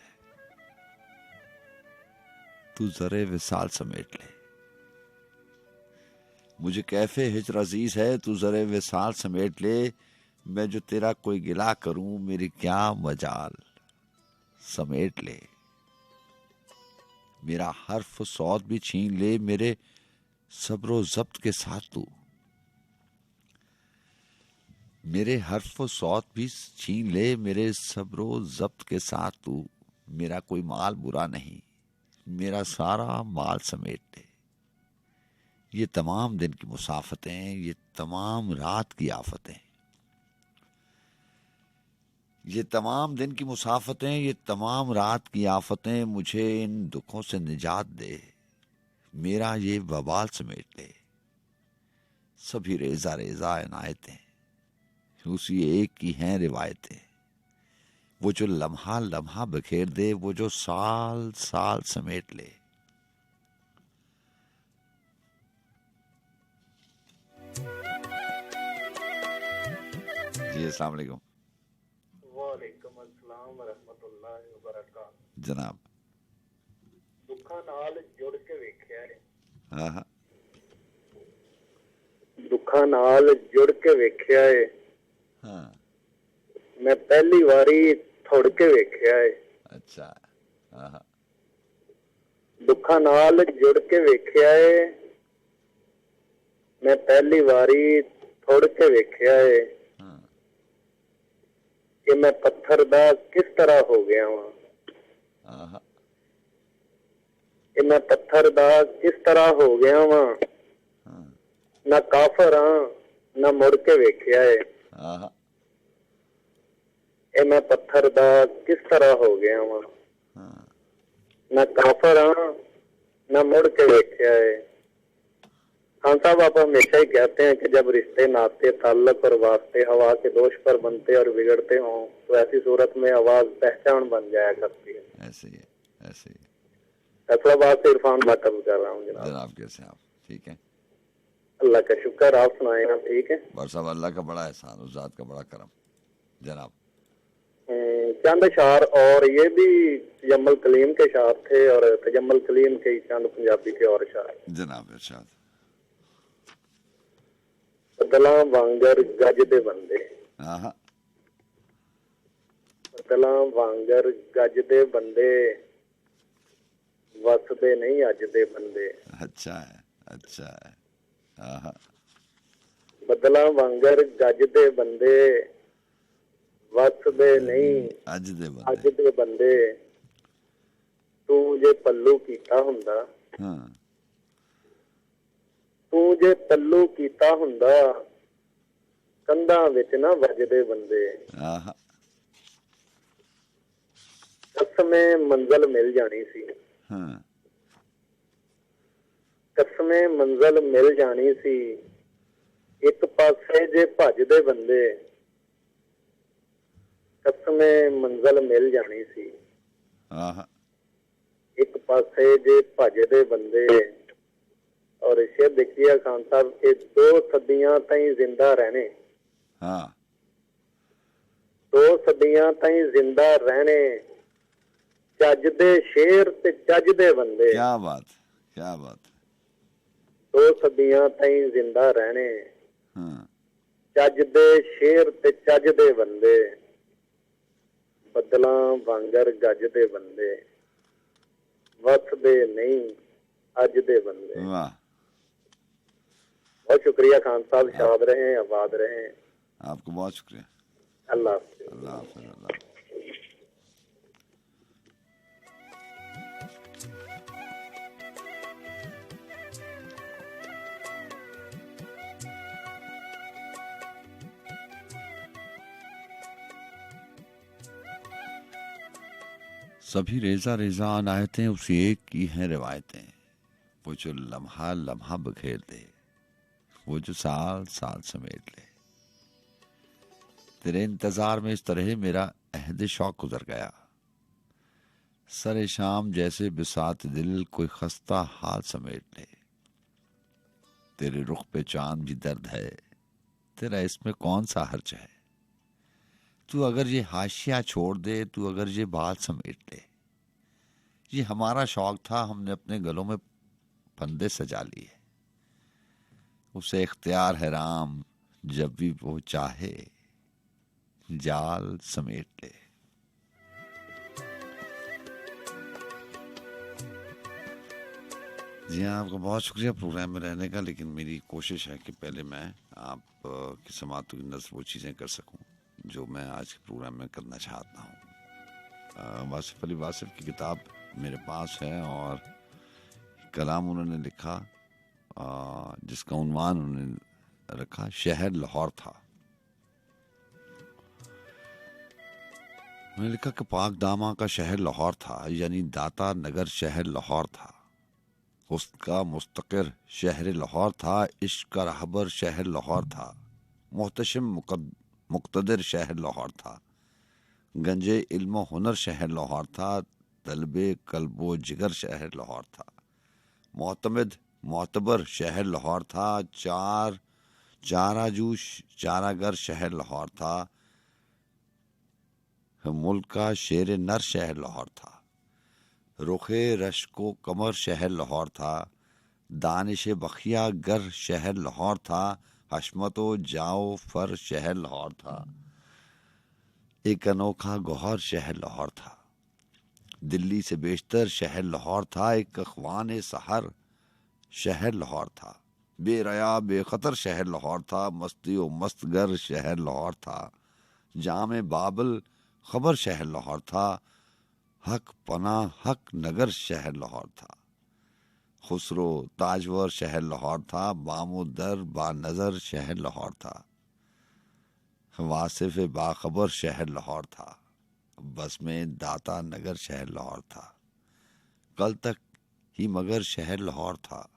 तू जरे विसाल समेट ले। मुझे कैफे हिज्र अजीज है, तू जरे विसाल समेट ले। मैं जो तेरा कोई गिला करूं, मेरी क्या मजाल समेट ले। मेरा हर्फ सौत भी छीन ले, मेरे सब्रो जब्त के साथ तू। मेरे हर्फ सौत भी छीन ले, मेरे सब्रो जब्त के साथ तू। मेरा कोई माल बुरा नहीं, मेरा सारा माल समेट ले। ये तमाम दिन की मुसाफतें, ये तमाम रात की आफतें, ये तमाम दिन की मुसाफतें, ये तमाम रात की आफतें, मुझे इन दुखों से निजात दे, मेरा ये वबाल समेट ले। सभी रेजा रेजा इनायतें, उसी एक की हैं रिवायतें। वो जो लम्हा लम्हा बखेर दे, वो जो साल साल समेट ले। जी अस्सलाम वालेकुम। वालेकुम अस्सलाम रहमतुल्लाहि व बरकातहू। जनाब। दुखा नाल जुड़ के वेख्या है, हाँ हाँ। दुखा नाल जुड़ के वेख्या है, हाँ। मैं पहली वारी थोड़ के वेख्या है। अच्छा। हाँ हाँ। दुखा नाल जुड़ के वेख्या है, मैं पहली वारी थोड़ के वेख्या है हाँ। कि मैं पत्थर दा किस तरह हो गया वहां, हाँ हाँ। कि मैं पत्थर दा किस तरह हो गया वहां। हाँ ना काफर हाँ ना मुड़ के वेख्या है, हाँ हाँ। ए मैं पत्थर दा किस तरह हो गया वहां। हाँ। ना काफर हाँ ना मुड़ के वेख्या है। खान साहब आप हमेशा ही कहते हैं कि जब रिश्ते नाते ताल्लुक और वास्ते हवा के दोष पर बनते और बिगड़ते हों तो ऐसी सूरत में आवाज पहचान बन जाया करती है। ऐसे ही है, ऐसे ही। फैसलाबाद से इरफान बाटम कर रहा हूँ जनाब। जनाब कैसे हैं आप? ठीक है। अल्लाह का शुक्र, आप सुनाए आप ठीक है? बस साहब अल्लाह का बड़ा एहसान, उस जात का बड़ा करम। जनाब। चंद अशार, और ये भी तजम्मुल कलीम के शार थे और तजम्मुल कलीम के ही चंद पंजाबी के और शार। जनाब इरशाद। बदला वांगर गज दे बंदे, हाँ हाँ। बदला वांगर गज दे बंदे, वसदे नहीं अज दे बंदे। अच्छा है, अच्छा है। हाँ हाँ। बदला वांगर गज दे बंदे, वसदे नहीं अज दे अज बंदे। दे बंदे। तू जे पल्लू कीता हुंदा, हाँ। तू जे पल्लू कीता हुंदा, कंधां विच ना वजदे बंदे। हाँ हाँ। कसमे मंजिल मिल जानी सी, हाँ। कसमे मंजिल मिल जानी सी, एक पासे जे भजदे बंदे। कसमे मंजिल मिल जानी सी, हाँ हाँ। एक पासे जे भजदे बंदे। और शेर देखिए खान साहब के 2 सदियां ताईं जिंदा रहने, हाँ। 2 सदियां ताईं जिंदा रहने, चज दे शेर ते चज दे बंदे। क्या बात, क्या बात। 2 सदियां ताईं जिंदा रहने, हाँ। चज दे शेर ते चज दे बंदे। बदला वांगर गज दे बंदे, वसदे नहीं अज दे बंदे। वाह। बहुत शुक्रिया खान साहब, शाद रहें, आबाद रहें। आपको बहुत शुक्रिया। अल्लाह हाफिज। अल्लाह हाफिज। अल्लाह हाफिज। सभी रेजा रेजा अनायतें, उसी एक की हैं रिवायतें। वो जो लम्हा लम्हा बखेर दे, वो जो साल साल समेट ले। तेरे इंतजार में इस तरह मेरा अहद शौक गुजर गया। सरे शाम जैसे बिसात दिल कोई खस्ता हाल समेट ले। तेरे रुख पे चांद भी दर्द है, तेरा इसमें कौन सा हर्ज है। तू अगर ये हाशिया छोड़ दे, तू अगर ये बाल समेट ले। ये हमारा शौक था, हमने अपने गलों में फंदे सजा लिए। उसे इख्तियार है राम, जब भी वो चाहे जाल समेट ले। जी हाँ, आपका बहुत शुक्रिया प्रोग्राम में रहने का। लेकिन मेरी कोशिश है कि पहले मैं आप की समातों की नज़र वो चीज़ें कर सकूं जो मैं आज के प्रोग्राम में करना चाहता हूँ। वासिफ अली वासिफ की किताब मेरे पास है और कलाम उन्होंने लिखा जिसका उन्वान उन्होंने रखा शहर लाहौर था। उन्होंने लिखा कि पाक दामा का शहर लाहौर था, यानी दाता नगर शहर लाहौर था। उसका मुस्तकिर शहर लाहौर था। इश्क का रहबर शहर लाहौर था। मोहतशम मुक्तदिर शहर लाहौर था। गंजे इल्म हुनर शहर लाहौर था। तलबे कल्बो जिगर शहर लाहौर था। मोतमिद मोतबर शहर लाहौर था। चाराजू चारागर शहर लाहौर था। मुल्क का शेर नर शहर लाहौर था। रुखे रश्को कमर शहर लाहौर था। दानिश बखिया गर शहर लाहौर था। हशमतो जाओ फर शहर लाहौर था। एक अनोखा गौहर शहर लाहौर था। दिल्ली से बेशतर शहर लाहौर था। एक अखवान सहर शहर लाहौर था। बेरया बेखतर शहर लाहौर था। मस्ती व मस्तगर शहर लाहौर था। जाम बाबल खबर शहर लाहौर था। हक पना हक नगर शहर लाहौर था। खुसरो ताजवर शहर लाहौर था। बामो दर बा नजर शहर लाहौर था। वासिफ बाखबर शहर लाहौर था। बस में दाता नगर शहर लाहौर था। कल तक ही मगर शहर लाहौर था।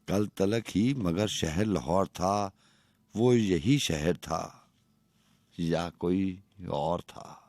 कल तलक ही मगर शहर लाहौर था। वो यही शहर था या कोई और था।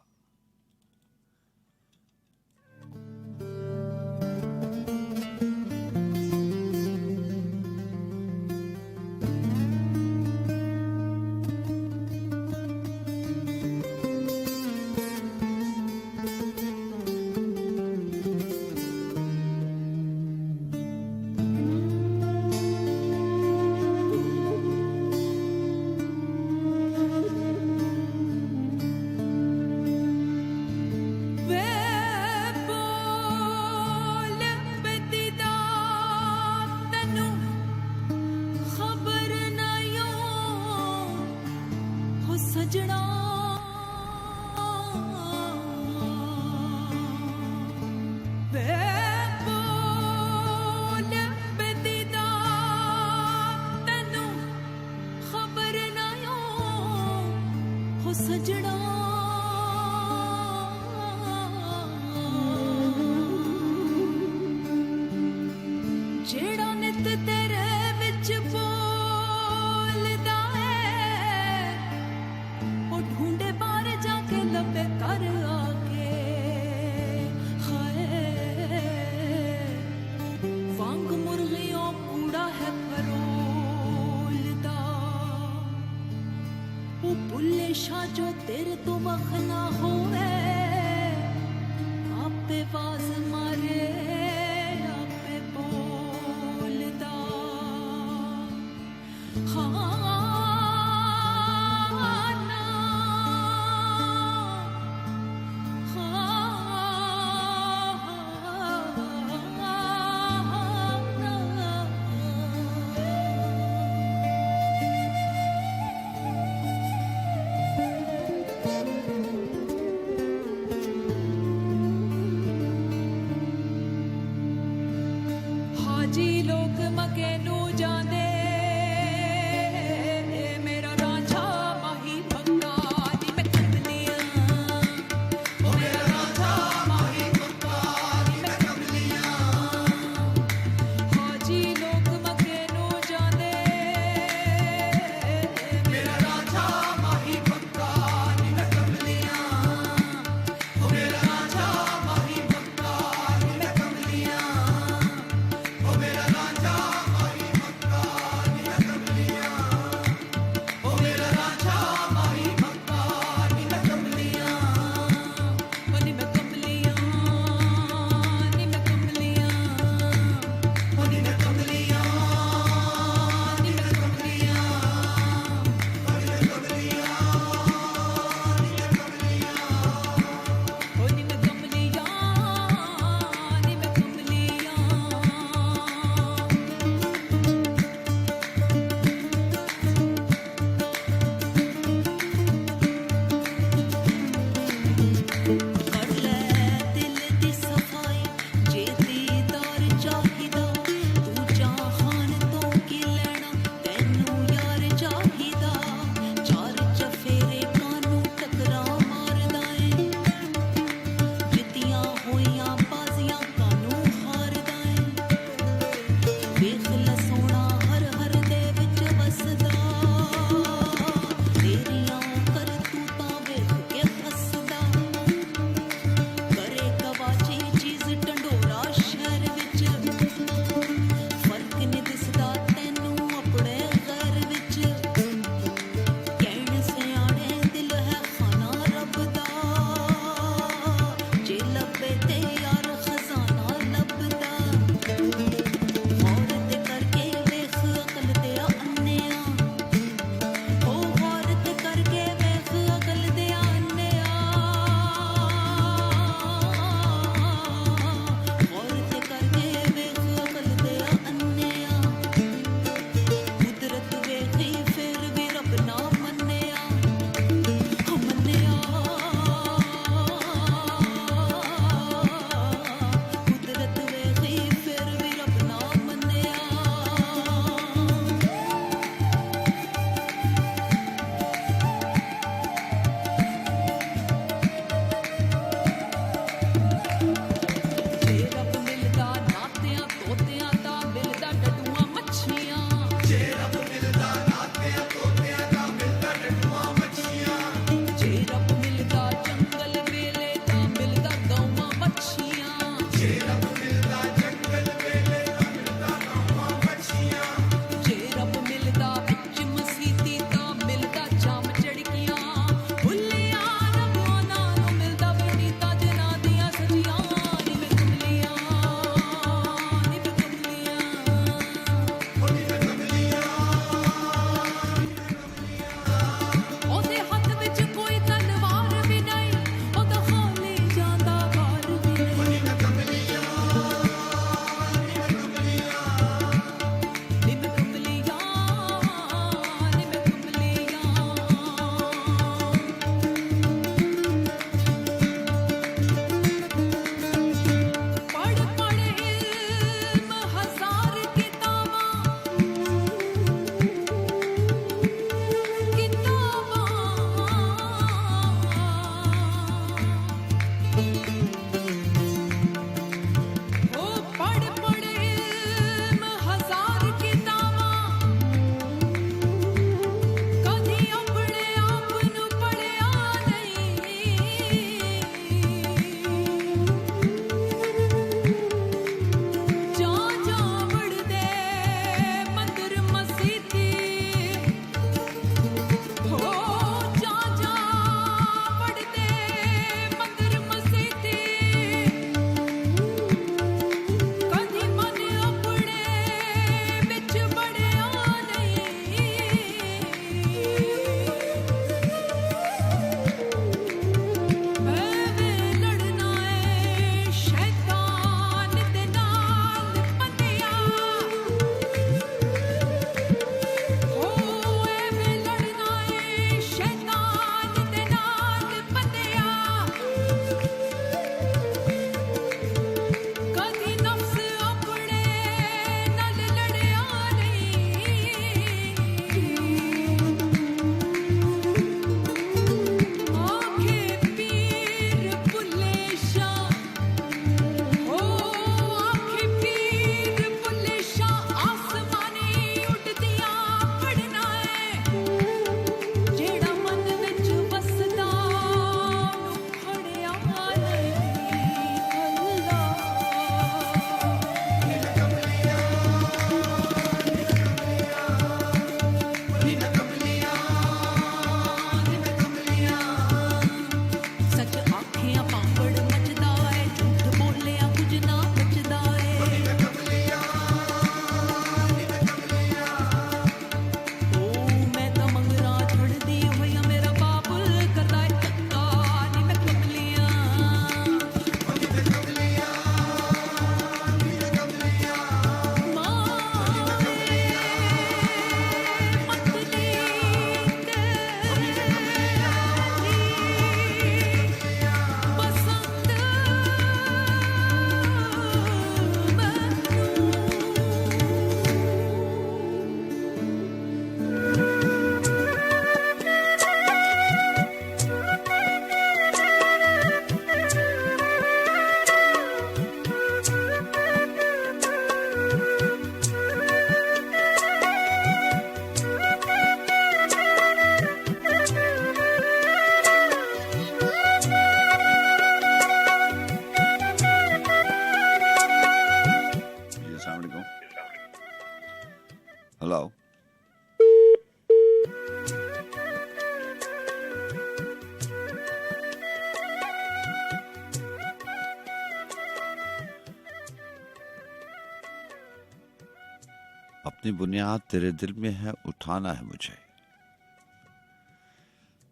अपनी बुनियाद तेरे दिल में है, उठाना है मुझे।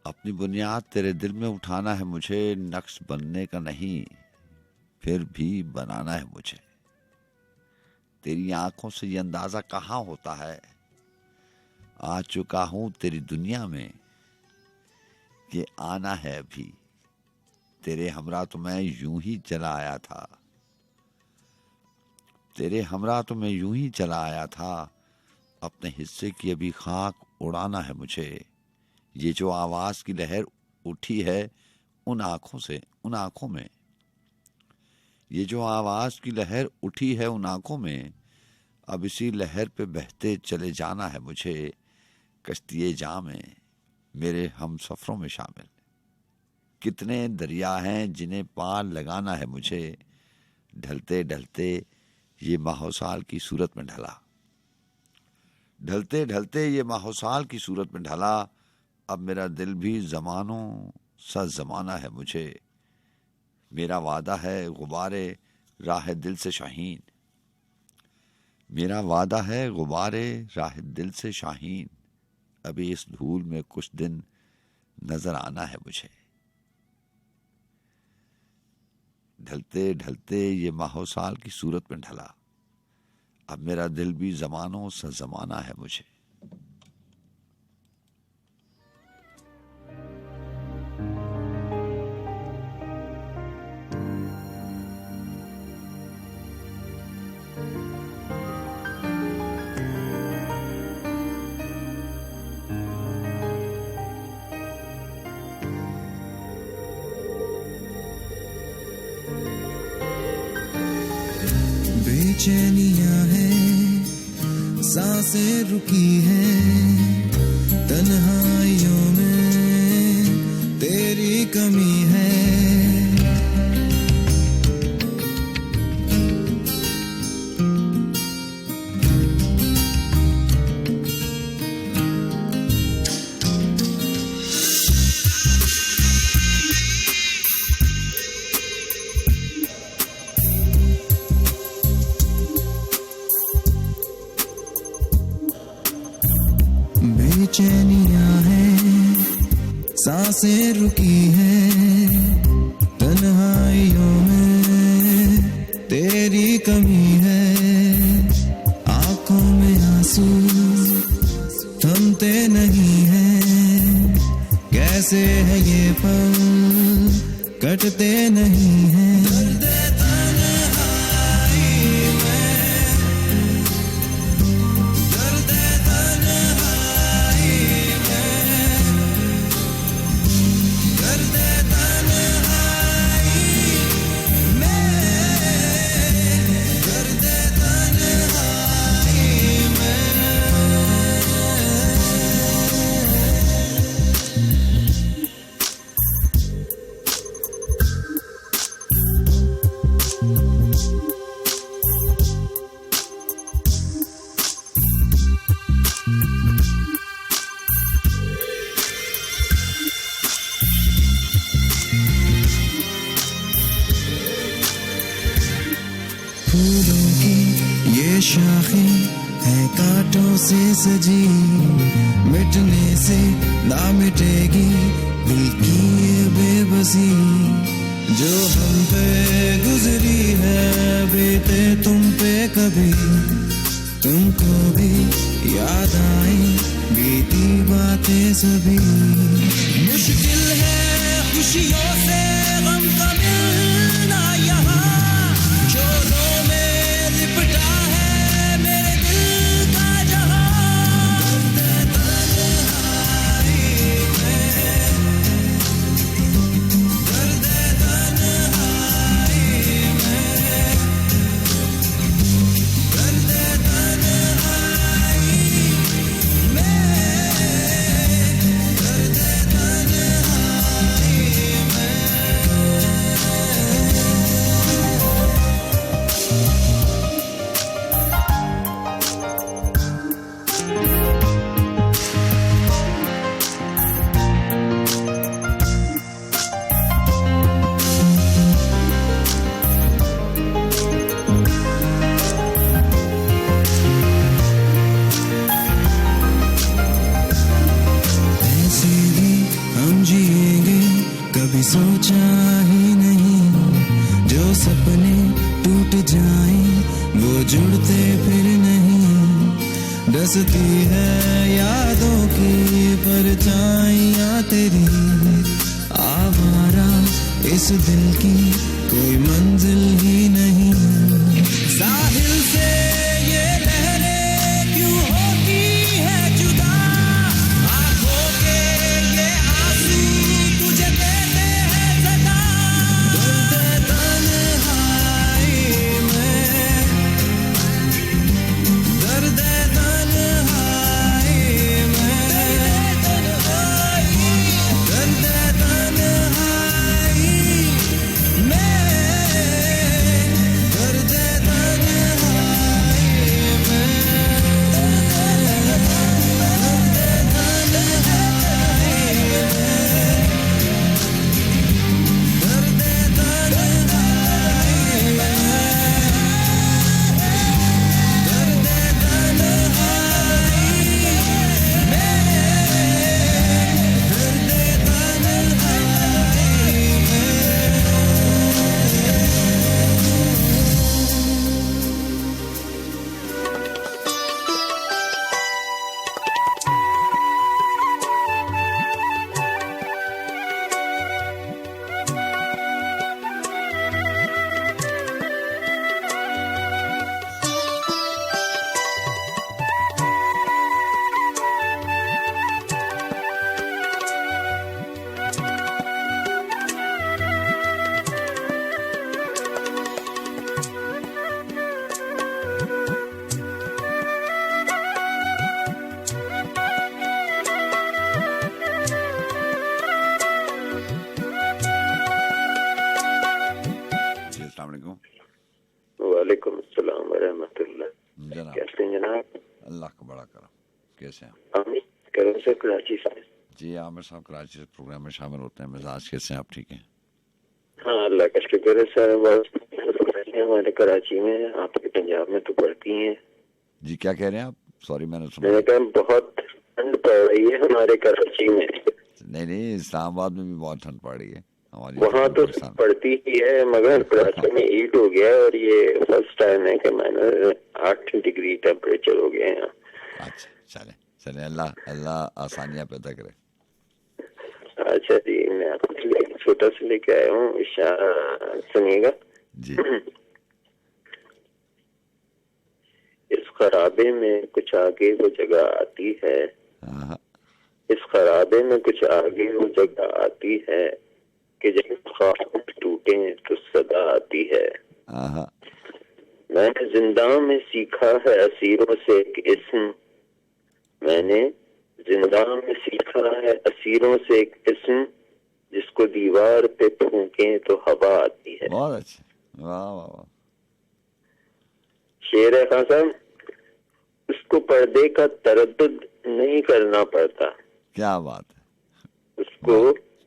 अपनी बुनियाद तेरे दिल में उठाना है मुझे, नक्श बनने का नहीं फिर भी बनाना है मुझे। तेरी आंखों से ये अंदाजा कहाँ होता है, आ चुका हूं तेरी दुनिया में, ये आना है अभी। तेरे हमरा तो मैं यूं ही चला आया था, तेरे हमरा तो मैं यूं ही चला आया था, अपने हिस्से की अभी खाक उड़ाना है मुझे। ये जो आवाज की लहर उठी है उन आंखों से, उन आंखों में, ये जो आवाज की लहर उठी है उन आंखों में, अब इसी लहर पे बहते चले जाना है मुझे। कश्तिये जां में मेरे हम सफरों में शामिल कितने दरिया हैं जिन्हें पार लगाना है मुझे। ढलते ढलते ये माहौसाल की सूरत में ढला, ढलते ढलते ये माहौसाल की सूरत में ढला, अब मेरा दिल भी जमानों सा जमाना है मुझे। मेरा वादा है गुबारे राह दिल से शाहीन, मेरा वादा है गुबारे राह दिल से शाहीन, अभी इस धूल में कुछ दिन नजर आना है मुझे। ढलते ढलते ये माहौसाल की सूरत में ढला, अब मेरा दिल भी जमानों सा जमाना है मुझे। बेचैनियां हैं, सांसें रुकी हैं, तन्हाइयों में तेरी कमी है। बेचैनियां हैं, सांसें रुकी हैं, तन्हाइयों में तेरी कमी है। आंखों में आंसू थमते नहीं हैं, कैसे है ये पल कटते नहीं हैं। फूलों की ये शाखें है कांटों से सजी, मिटने से ना मिटेगी दिल की ये बेबसी। जो हम पे गुजरी है बीते तुम पे कभी, तुमको भी याद आई बीती बातें सभी। मुश्किल है खुशियों से गम का मिलना यहाँ, शोरों में लिपटा है मेरे दिल का जहां। तन्हाई में, दर्द तन्हाई में, दर्द तन्हाई में, दर्द तन्हाई में। कभी सोचा ही नहीं जो सपने टूट जाएं वो जुड़ते फिर नहीं डसती है यादों की परछाइयां तेरी आवारा इस दिल की कोई मंजिल ही नहीं साहिल से ये लहरें क्यों होती है जुदा आंखों के ये आंसू तुझे देते हैं सदा दर्द तन्हाई में दर्द तन्हाई में दर्द तन्हाई में दर्द जी अस्सलाम वालेकुम वालेकुम अस्सलाम वरहमतुल्लाह। जनाब कैसे हैं जनाब? अल्लाह का बड़ा करम कैसे हैं आमिर करम से कराची से। जी आमिर साहब कराची से प्रोग्राम में शामिल होते हैं मिजाज कैसे हैं आप ठीक हैं हाँ अल्लाह का शुक्र है सर। बस हमारे कराची में, आपके पंजाब में तो पड़ती हैं। जी क्या कह रहे हैं आप सॉरी मैंने सुना मैंने कहा बहुत ठंड पड़ रही है हमारे कराची में। नहीं इस्लामाबाद में भी बहुत ठंड पड़ रही है हमारी वहाँ तो पाकिस्तान में। पड़ती ही है मगर कराची में हीट हो गया है और ये फर्स्ट टाइम है कि -8 डिग्री टेम्परेचर हो गया है यहाँ। अच्छा चले चले अल्लाह अल्लाह आसानियां पैदा करे अच्छा जी, मैं आपके लिए छोटा सा लेके आया हूँ, सुनिएगा। जी इस खराबे में कुछ आगे वो जगह आती है, हाँ इस खराबे में कुछ आगे वो जगह आती है कि जब ख्वाब टूटे तो सदा आती है। हाँ मैंने जिंदा में सीखा है असीरों से एक इस्म, मैंने जिंदा में सीखा है असीरों से एक इस्म, जिसको दीवार पे फूंके तो हवा आती है। बहुत अच्छा वाह वाह वाह शेर है खान साहब, उसको पर्दे का तरद्दुद नहीं करना पड़ता, क्या बात है उसको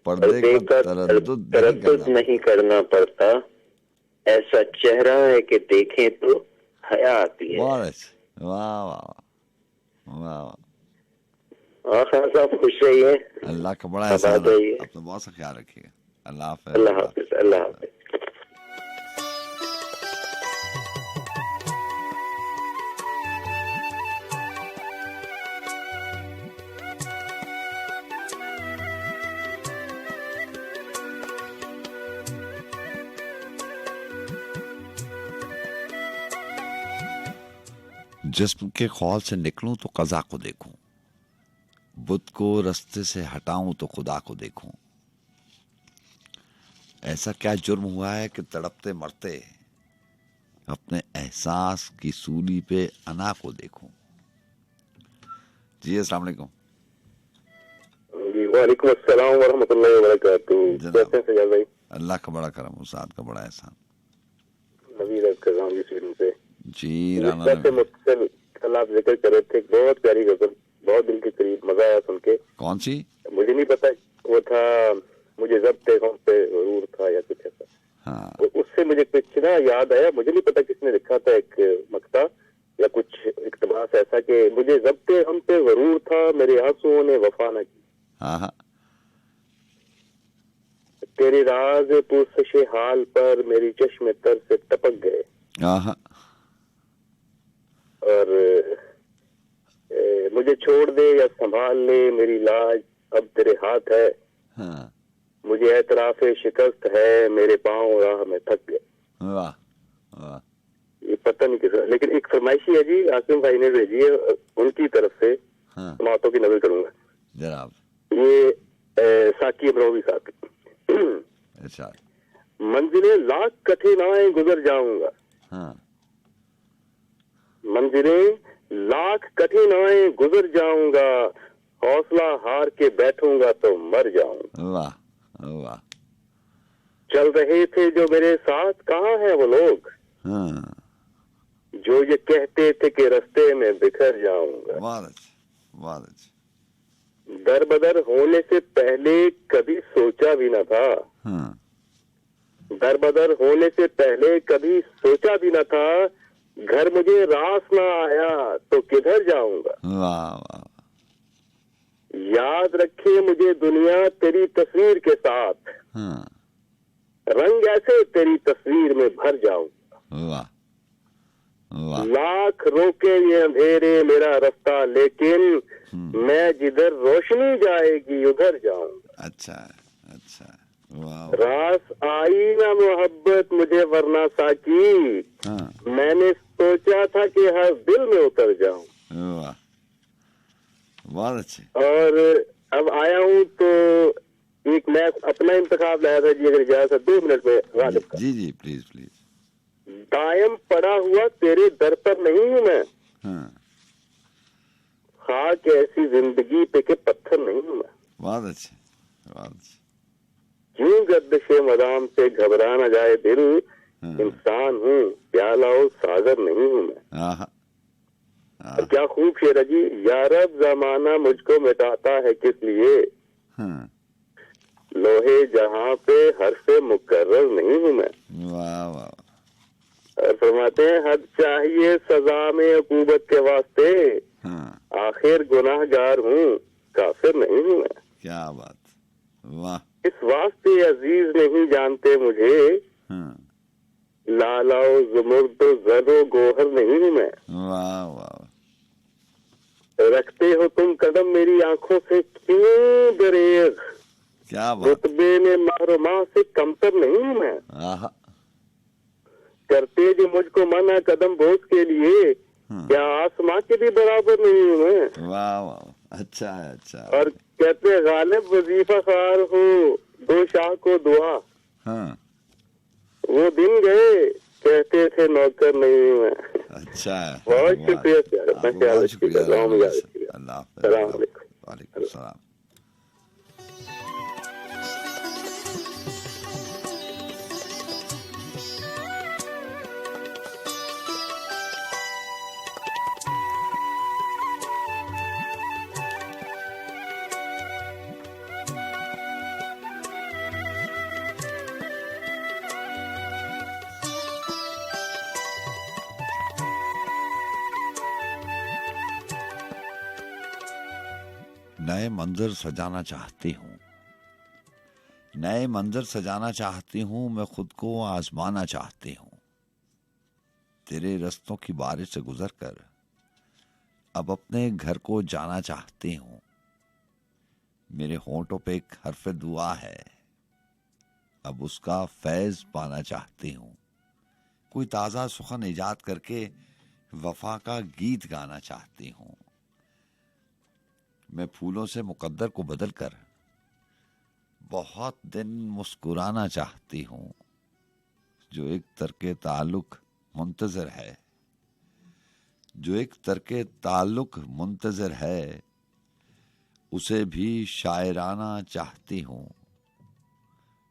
पर्दे का तरद्दुद नहीं करना पड़ता, ऐसा चेहरा है कि देखें तो हया आती है। बहुत अच्छा वाह वाह वाह वाह हाँ खान साहब खुश रहिए, अल्लाह का बड़ा आबाद एहसान रहिए। अपना बहुत सा ख्याल रखिएगा अल्लाह हाफ़िज़ अल्लाह हाफिज, अल्लाह हाफिज। जिस्म के खौल से निकलूं तो कज़ा को देखूं, बुत को रास्ते से हटाऊं तो खुदा को देखूं। ऐसा क्या जुर्म हुआ है कि तड़पते मरते अपने एहसास की सूली पे अना को देखूं। जी अस्सलाम वालेकुम। जी वालेकुम अस्सलाम वरहमतुल्लाहि वबरकातुहू। जनाब। कैसे हैं सजाद भाई? अल्लाह का बड़ा करम उस्ताद का बड़ा एहसान। नवीद अर्ज कर रहा हूँ इस फिल्म से। जी जिस राना तरह से मुझसे कल आप जिक्र कर रहे थे, बहुत प्यारी गजल, बहुत दिल के करीब, मजा आया सुन के। कौन सी? मुझे नहीं पता वो था, मुझे जब्ते गम पे गरूर था या कुछ ऐसा। हाँ तो उससे मुझे कुछ ना याद आया, मुझे नहीं पता किसने लिखा था, एक मक्ता या कुछ इक्तबास ऐसा कि मुझे जब्ते गम पे गरूर था, मेरे आंसुओं ने वफा न की, हाँ हाँ कि मेरे राज पुरसशे हाल पर मेरी चश्मे तर से टपक गए आहा, और मुझे छोड़ दे या संभाल ले, मेरी लाज अब तेरे हाथ है। हाँ, मुझे एतराफे शिकस्त है, मेरे पांव राह में थक गए। वाह वाह, ये पता नहीं किस, लेकिन एक फरमाइशी है जी, आसिम भाई ने भेजी है, उनकी तरफ से हाँ समातों की नजर करूंगा। जनाब, ये साकी अमरोवी साहब। अच्छा, मंजिलें लाख कठिनाएं गुजर जाऊंगा, हाँ, मंजिलें लाख कठिनाएं गुजर जाऊंगा, हौसला हार के बैठूंगा तो मर जाऊंगा। वाह वाह, चल रहे थे जो मेरे साथ, कहाँ हैं वो लोग हाँ, जो ये कहते थे कि रास्ते में बिखर जाऊंगा। बहुत अच्छा, बहुत अच्छा, दर बदर होने से पहले कभी सोचा भी न था, हाँ, दर बदर होने से पहले कभी सोचा भी न था, घर मुझे रास ना आया तो किधर जाऊंगा। वाह वाह, याद रखे मुझे दुनिया तेरी तस्वीर के साथ, हाँ, रंग ऐसे तेरी तस्वीर में भर जाऊंगा। वाह वाह, लाख रोके ये अंधेरे मेरा रास्ता, लेकिन मैं जिधर रोशनी जाएगी उधर जाऊंगा। अच्छा अच्छा, वाह, रास आई ना मोहब्बत मुझे वरना साकी, हाँ, मैंने सोचा था कि हर दिल में उतर जाऊं। वाह, बहुत अच्छे, और अब आया हूं तो एक मैं अपना इंतखाब लाया था जी, अगर इजाजत है 2 मिनट में गालिब का। जी जी, प्लीज प्लीज, कायम पड़ा हुआ तेरे दर पर नहीं हूं मैं, हाँ, खाक ऐसी जिंदगी पे के पत्थर नहीं हूं मैं, बहुत अच्छे, बहुत अच्छे, क्यों गर्दिशे मदाम से घबरा न जाए दिल, हाँ, इंसान हूँ प्याला और सागर नहीं हूं मैं। आहा, और क्या खूब शेर है जी, यारब जमाना मुझको मिटाता है किस लिए, हाँ, लोहे जहां पे हर से मुकर्रर नहीं हूं मैं। वाह वाह, और फरमाते हैं हद चाहिए सजा में अकूबत के वास्ते, हाँ, आखिर गुनाहगार हूँ काफिर नहीं हूं मैं। क्या बात, वाह, इस वास्ते अजीज नहीं जानते मुझे, हाँ, लाला जुमुर्द जरो गोहर नहीं हूं मैं। वाह वाह, रखते हो तुम कदम मेरी आंखों से क्यों दरेग, क्या बात, रुतबे में मारोमा से कमतर नहीं हूं मैं। आहा, करते जो मुझको मना कदम बोझ के लिए, हाँ, क्या आसमां के भी बराबर नहीं हूं मैं। वाह वाह, अच्छा है, अच्छा, और कहते गालिब वजीफा खार हो, 2 शाह को दुआ, हाँ, वो दिन गए कहते थे नौकर नहीं हूं मैं। अच्छा है, बहुत वाह, शुक्रिया सर, अपना ख्याल बहुत शुक्रिया, रखिएगा, दुआ में याद अल्लाह रखिएगा। अल्लाह हाफ़िज़, सलाम अलैकुम। वालेकुम सलाम। नए मंजर सजाना चाहती हूँ, नए मंजर सजाना चाहती हूँ, मैं खुद को आजमाना चाहती हूँ। तेरे रस्तों की बारिश से गुजर कर अब अपने घर को जाना चाहती हूँ। मेरे होंठों पे एक हर्फ दुआ है, अब उसका फैज पाना चाहती हूँ। कोई ताज़ा सुखन ईजाद करके वफा का गीत गाना चाहती हूँ। मैं फूलों से मुकद्दर को बदल कर बहुत दिन मुस्कुराना चाहती हूँ। जो एक तरके ताल्लुक मुंतजर है, जो एक तरके ताल्लुक मुंतजर है, उसे भी शायराना चाहती हूँ।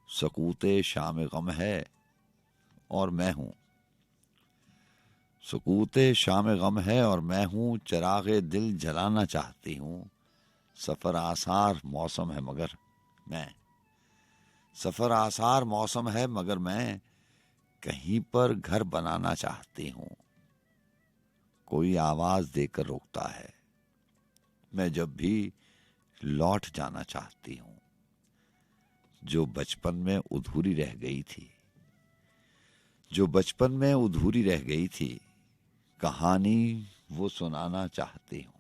सकूते शाम गम है और मैं हूँ, सकूते शाम गम है और मैं हूँ। चिरागे दिल जलाना चाहती हूँ। सफर आसार मौसम है मगर मैं, सफर आसार मौसम है मगर मैं कहीं पर घर बनाना चाहती हूँ। कोई आवाज देकर रोकता है, मैं जब भी लौट जाना चाहती हूँ। जो बचपन में अधूरी रह गई थी, जो बचपन में अधूरी रह गई थी, कहानी वो सुनाना चाहती हूँ।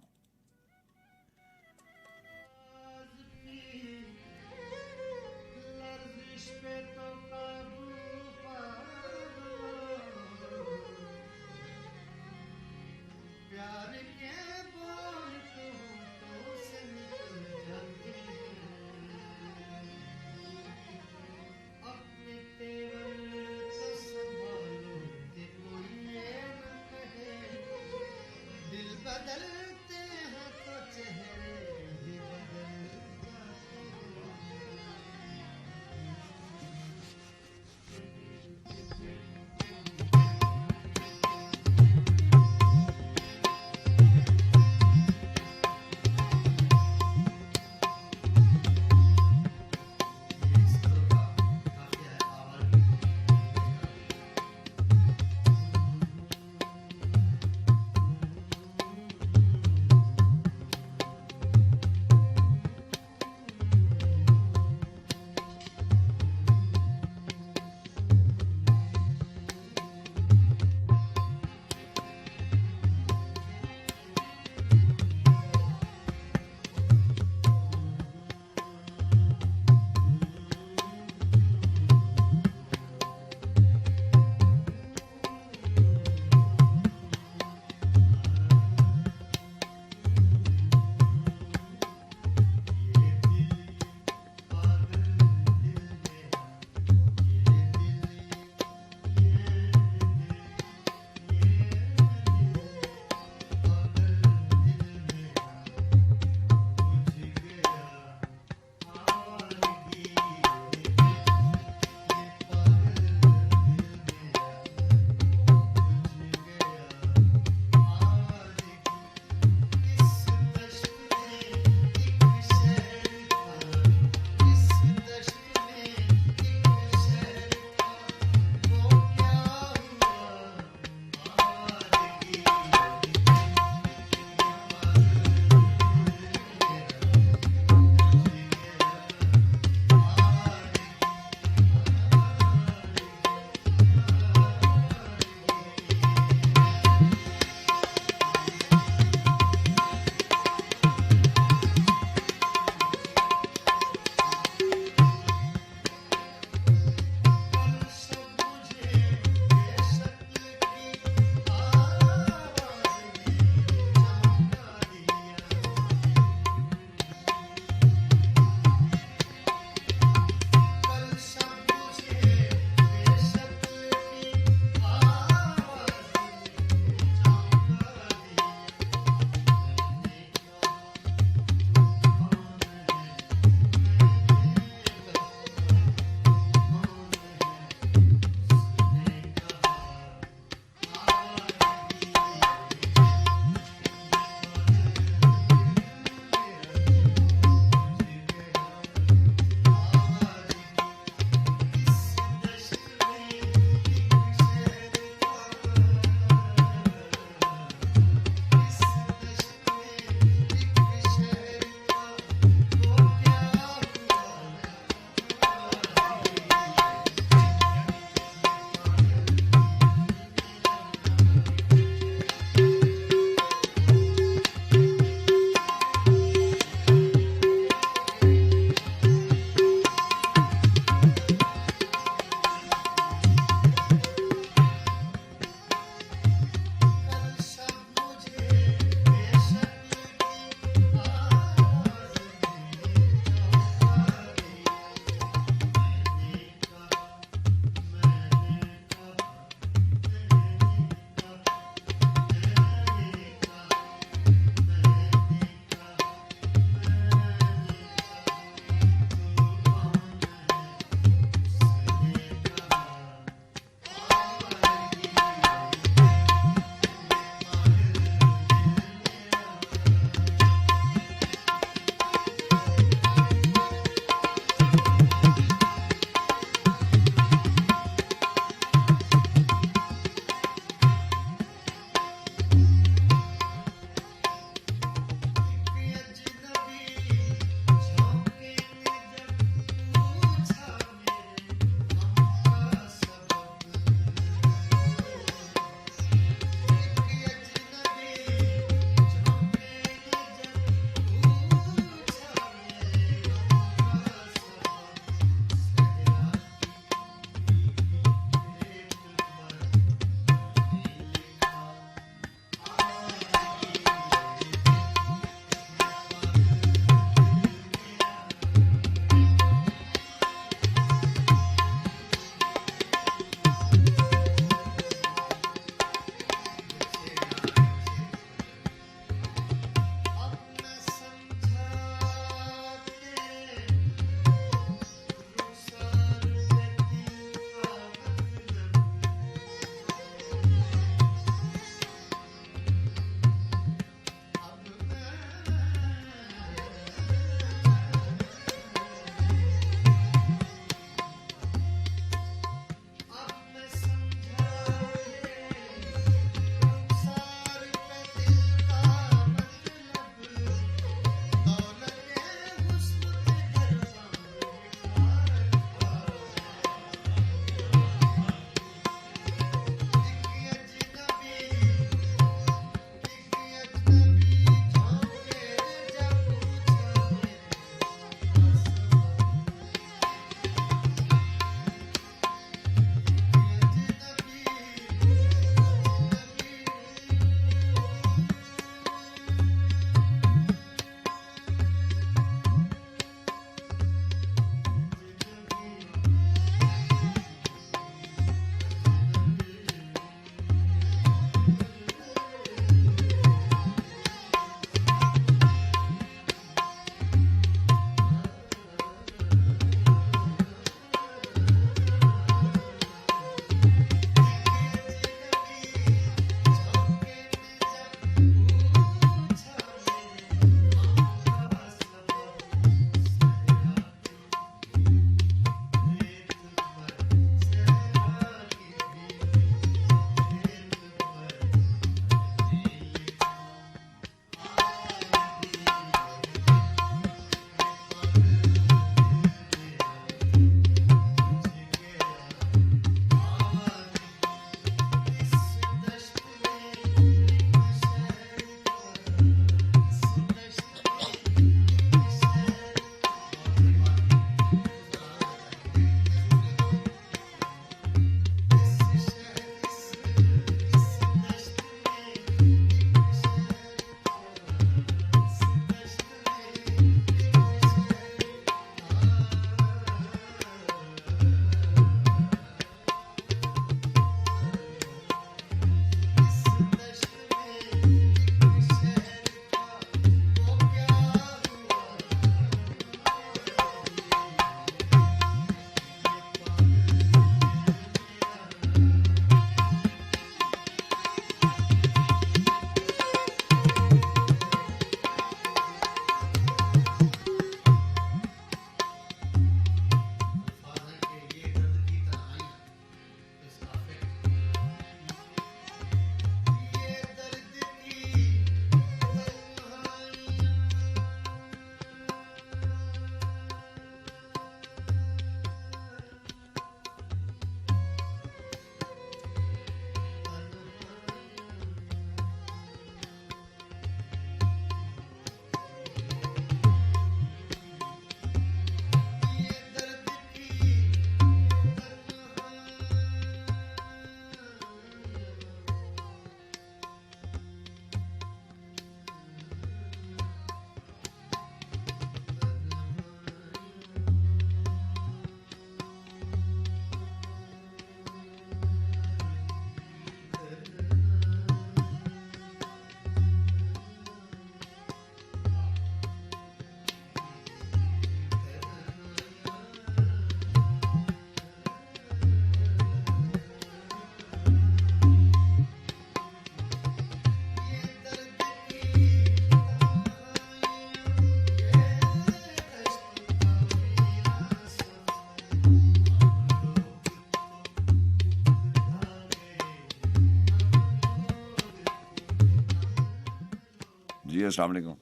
जी अस्सलाम वालेकुम।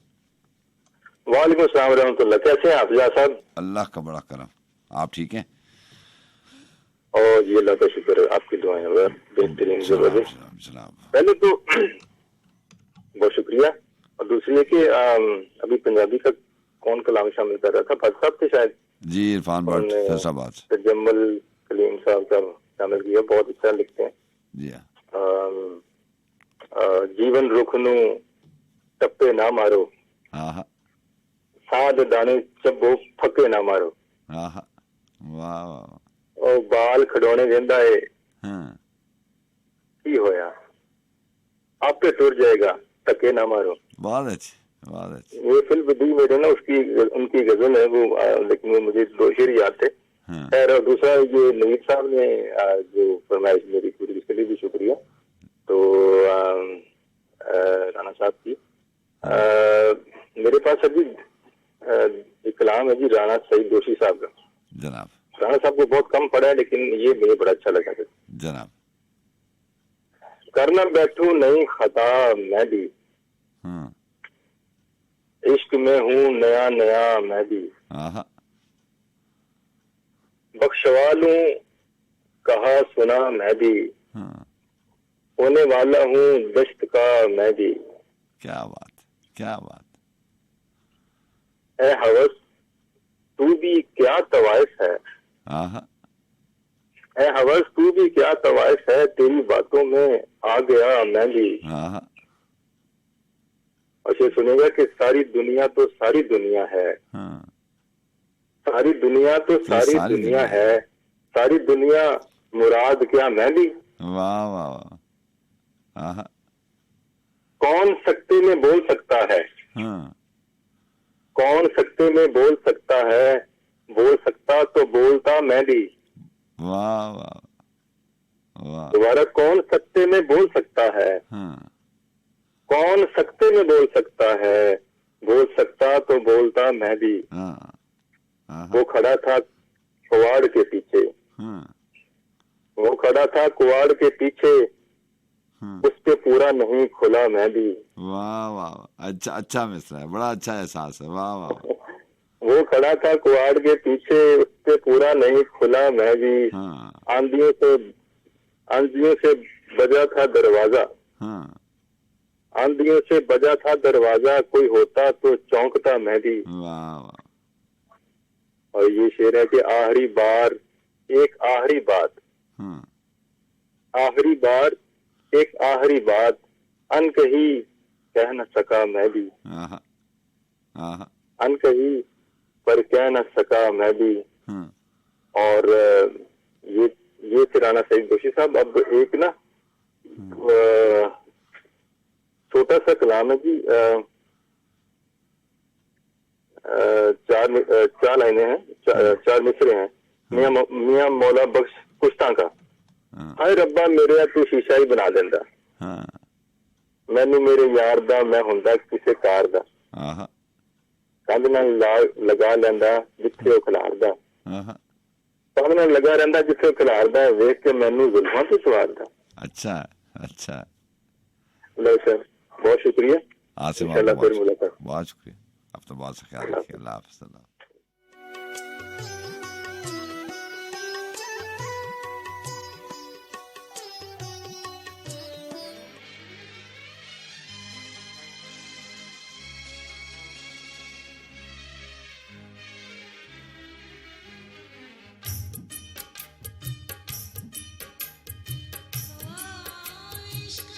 वालेकुम अस्सलाम रहमतुल्लाह। कैसे हैं आप जा साहब? अल्लाह का बड़ा करम, आप ठीक हैं? और ये अल्लाह का शुक्र है, आपकी दुआएं हैं बेहतरीन जबरदस्त। जनाब पहले तो बहुत शुक्रिया, और दूसरी है कि अभी पंजाबी का कौन कलाम शामिल कर रहा था, भट्ट साहब थे शायद, जी इरफान भट्ट उन्होंने फैसलाबाद से। तजम्मुल कलीम साहब का शामिल किया, बहुत अच्छा लिखते हैं। जी हाँ, जीवन रुख नू टप्पे ना मारो, हाँ हाँ साध दाने चब्बो फके ना मारो, हाँ हाँ, वाह वाह, और बाल खडौने देंदा है हाँ की होया, आपे टुर जाएगा टके ना मारो। बहुत अच्छे, बहुत अच्छे। ये फिल्म बदी मेरे ना उसकी उनकी गजल है वो, लेकिन वो मुझे दो शेर याद थे। हाँ खैर, और दूसरा ये नईब साहब ने जो फरमाइश मेरी पूरी, इसके लिए भी शुक्रिया। तो राणा साहब की मेरे पास अभी एक कलाम है जी राणा सईद जोशी साहब का। जनाब राणा साहब को बहुत कम पढ़ा है, लेकिन ये मुझे बड़ा अच्छा लगा था। जनाब, करना बैठू नहीं खता मैं भी, हाँ इश्क में हूँ नया नया मैं भी, हाँ हाँ, बख्शवा लूं कहा सुना मैं भी, हाँ, होने वाला हूँ दश्त का मैं भी। क्या बात, क्या बात, है हवस तू भी क्या तवाइफ है, हाँ हाँ, है हवस तू भी क्या तवाइफ है, तेरी बातों में आ गया मैं भी। हाँ हाँ, और ये सुनेगा कि सारी दुनिया तो सारी दुनिया है, हाँ, सारी दुनिया तो सारी सारी दुनिया दुनिया है, सारी दुनिया मुराद क्या मैं भी। वाह वाह वाह, हाँ हाँ, कौन सकते में बोल सकता है, हाँ, कौन सकते में बोल सकता है, बोल सकता तो बोलता मैं भी। वाह वाह वाह, दोबारा, कौन सकते में बोल सकता है, हाँ, कौन सकते में बोल सकता है, बोल सकता तो बोलता मैं भी। हाँ हाँ, वो खड़ा था कुवाड़ के पीछे, हाँ वो खड़ा था कुवाड़ के पीछे, हाँ, उस पे पूरा नहीं खुला मैं भी। वाह वाह, अच्छा अच्छा मिसरा है, बड़ा अच्छा एहसास है, वाह वाह, वो खड़ा था कुवाड़ के पीछे, उस पे पूरा नहीं खुला मैं भी। हाँ आंधियों से बजा था दरवाजा, हाँ, आंधियों से बजा था दरवाजा, कोई होता तो चौंकता मैं भी। वाह वाह, और ये शेर है कि आखिरी बार एक आखिरी बात, हाँ आखिरी बार एक आखिरी बात, अनकही कह न सका मैं भी, हाँ हाँ, अनकही पर कह न सका मैं भी। हाँ और ये राणा सईद जोशी साहब। अब एक ना छोटा सा कलाम है जी, चार लाइनें हैं, चार मिसरे हैं। मियां मौला बख्श कुश्ता का। हाँ हाय रब्बा मेरे तू शीशा ही बना देंदा, हाँ, मैनू मेरे यार दा मैं हुंदा किसे कार दा, हाँ कंध नाल लगा लेंदा जिथे ओ खिलारदा, हाँ, कंध नाल लगा रहंदा जिथे खिलारदा, वेख के मैनू जुल्फां ते सवारदा। अच्छा अच्छा, लो सर, बहुत शुक्रिया, आसिम इंशाल्लाह आपका फिर मुलाकात। बहुत शुक्रिया, अब तो बहुत सा ख्याल रखिए, अल्लाह हाफ़िज़। अल्लाह। इश्क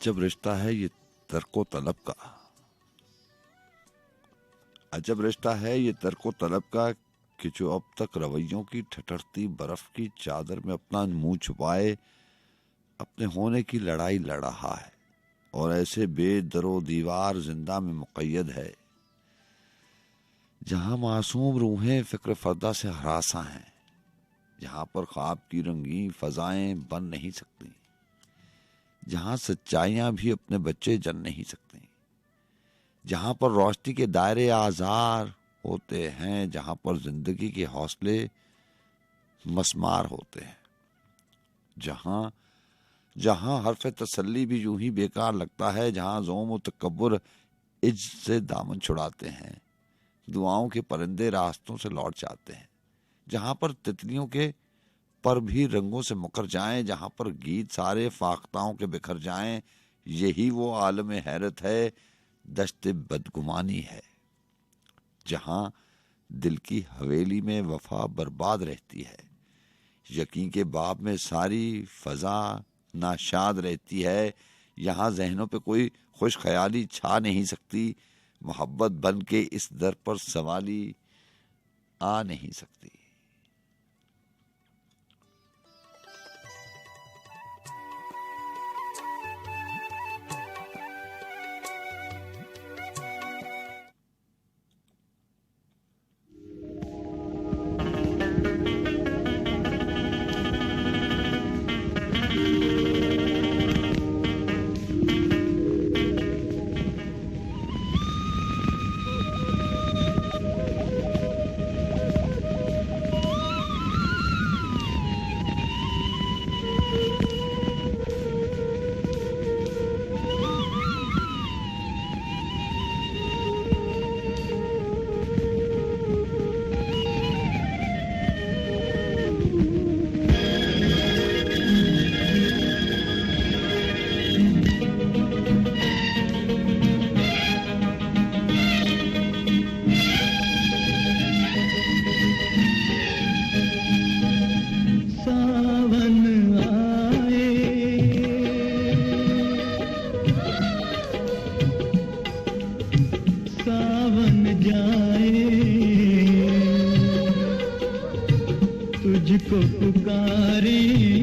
अजब रिश्ता है ये तर्को तलब का, अजब रिश्ता है ये तर्को तलब का कि जो अब तक रवैयों की ठठरती बर्फ की चादर में अपना मुंह छुपाए अपने होने की लड़ाई लड़ रहा है और ऐसे बेदरो दीवार जिंदा में मुक़य्यद है जहां मासूम रूहें फिक्र फरदा से हरासा हैं, जहां पर ख्वाब की रंगीन फजाएं बन नहीं सकती, जहां सच्चाइयां भी अपने बच्चे जन नहीं सकती, जहां पर रोशनी के दायरे आज़ार होते हैं, जहां पर जिंदगी के हौसले मस्मार होते हैं, जहां जहां हर्फ तसल्ली भी यूं ही बेकार लगता है, जहां ज़ोम और तकब्बुर इज्ज से दामन छुड़ाते हैं, दुआओं के परिंदे रास्तों से लौट जाते हैं, जहां पर तितलियों के पर भी रंगों से मुकर जाएं, जहां पर गीत सारे फाख्ताओं के बिखर जाएं, यही वो आलम हैरत है, दश्ते बदगुमानी है, जहां दिल की हवेली में वफा बर्बाद रहती है, यकीन के बाब में सारी फजा नाशाद रहती है, यहाँ जहनों पे कोई खुश ख्याली छा नहीं सकती, मोहब्बत बन के इस दर पर सवाली आ नहीं सकती। तुझको पुकारे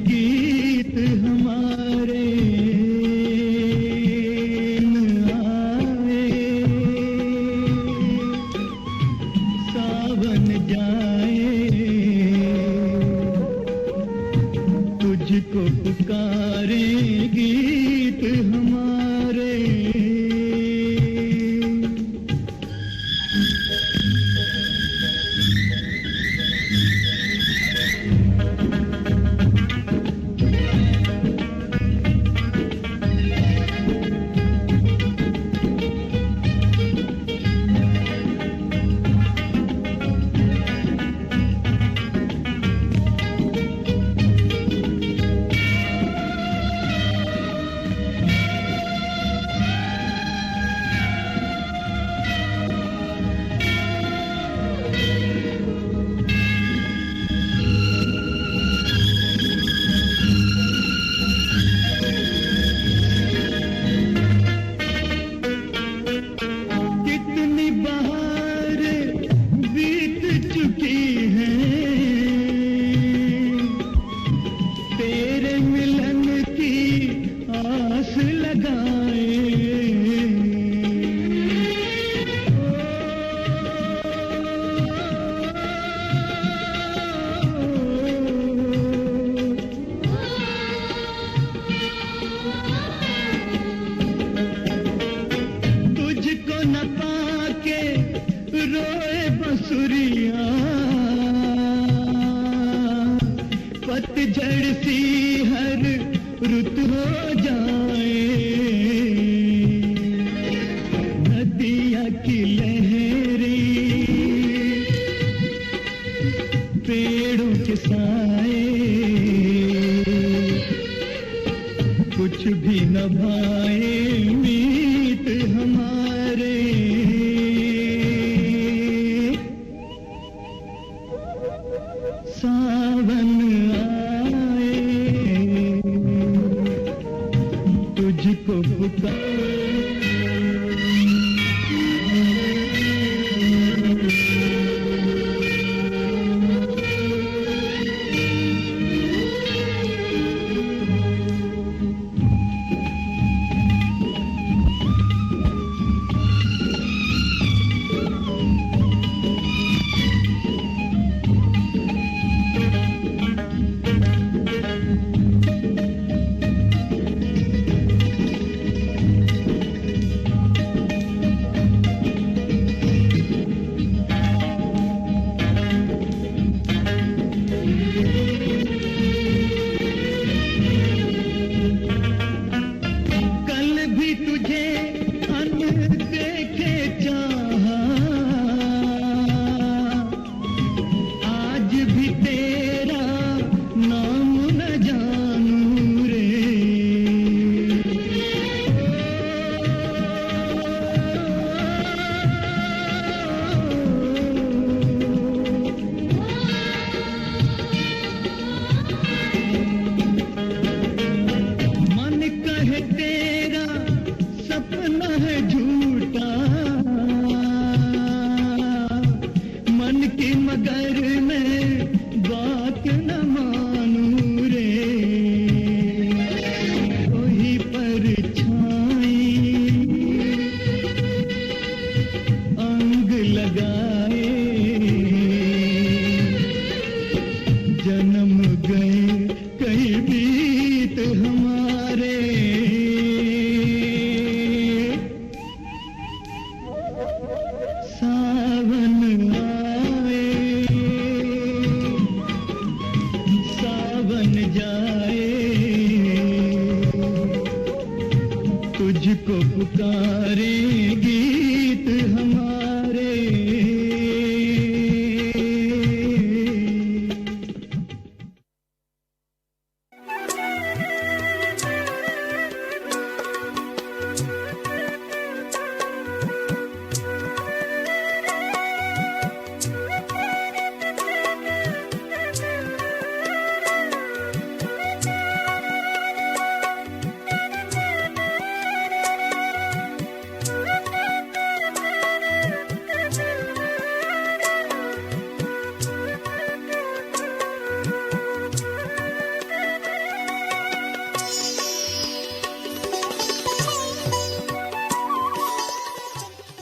गीत हमारे न आए, सावन जाए तुझको पुकारे गीत हमारे। पतझड़ सी हर रुत हो जाए, नदिया की लहरें पेड़ों के साए, कुछ भी न भाए मीत हमारे। सावन आए तुझको गाए, जन्म गए कई बीत हमारे, सावन आए सावन जाए, तुझको पुकारे गीत हमारे।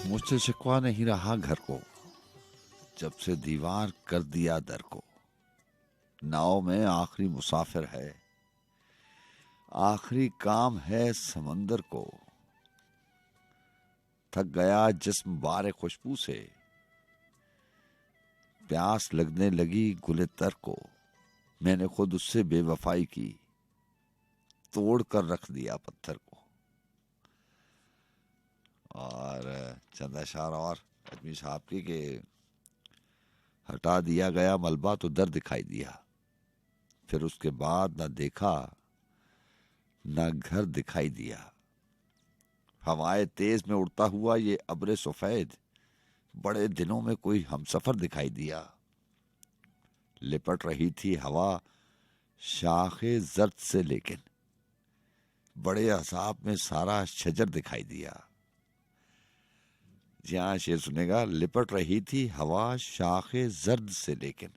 मुझसे शिकवा नहीं रहा घर को, जब से दीवार कर दिया दर को। नाव में आखिरी मुसाफिर है, आखिरी काम है समंदर को। थक गया जिस्म बारे खुशबू से, प्यास लगने लगी गुले तर को। मैंने खुद उससे बेवफाई की, तोड़ कर रख दिया पत्थर को। और चंद अशार और अजमी साहब की के हटा दिया गया मलबा तो दर दिखाई दिया, फिर उसके बाद न देखा न घर दिखाई दिया। हवाएं तेज में उड़ता हुआ ये अब्रे सफेद, बड़े दिनों में कोई हमसफर दिखाई दिया। लिपट रही थी हवा शाखे जर्द से, लेकिन बड़े अजाब में सारा शजर दिखाई दिया। जहां शेर सुनेगा, लिपट रही थी हवा शाखे जर्द से, लेकिन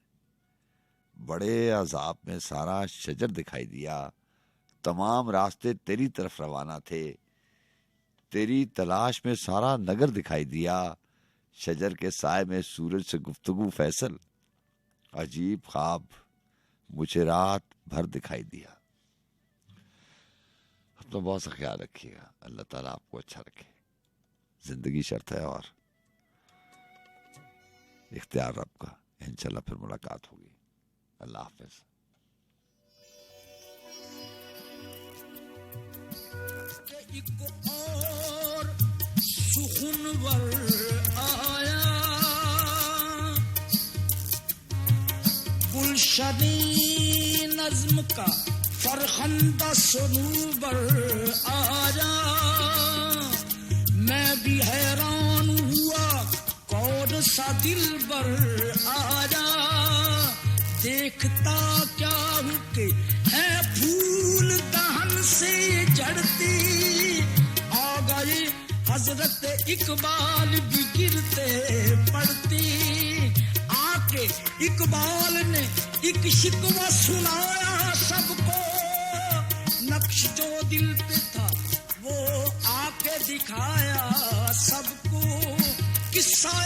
बड़े अजाब में सारा शजर दिखाई दिया। तमाम रास्ते तेरी तरफ रवाना थे, तेरी तलाश में सारा नगर दिखाई दिया। शजर के साए में सूरज से गुफ्तगू फैसल, अजीब ख्वाब मुझे रात भर दिखाई दिया। अपना बहुत सा ख्याल रखिएगा, अल्लाह ताला आपको अच्छा रखे। जिंदगी शर्त है और इख्तियार रब का। इंशाल्लाह फिर मुलाकात होगी। अल्लाह हाफिज। एक और सुखनवर आया, गुलशनी नज्म का फरखंदा सुनूबर आया। मैं भी हैरान हुआ कौन सा दिलबर आया। देखता क्या हूँ कि है फूल दहन से जड़ती। आ गए हजरत इकबाल भी गिरते पड़ती। आके इकबाल ने एक शिकवा सुनाया सबको। नक्श जो दिल पे था वो आके दिखाया सबको। किस्सा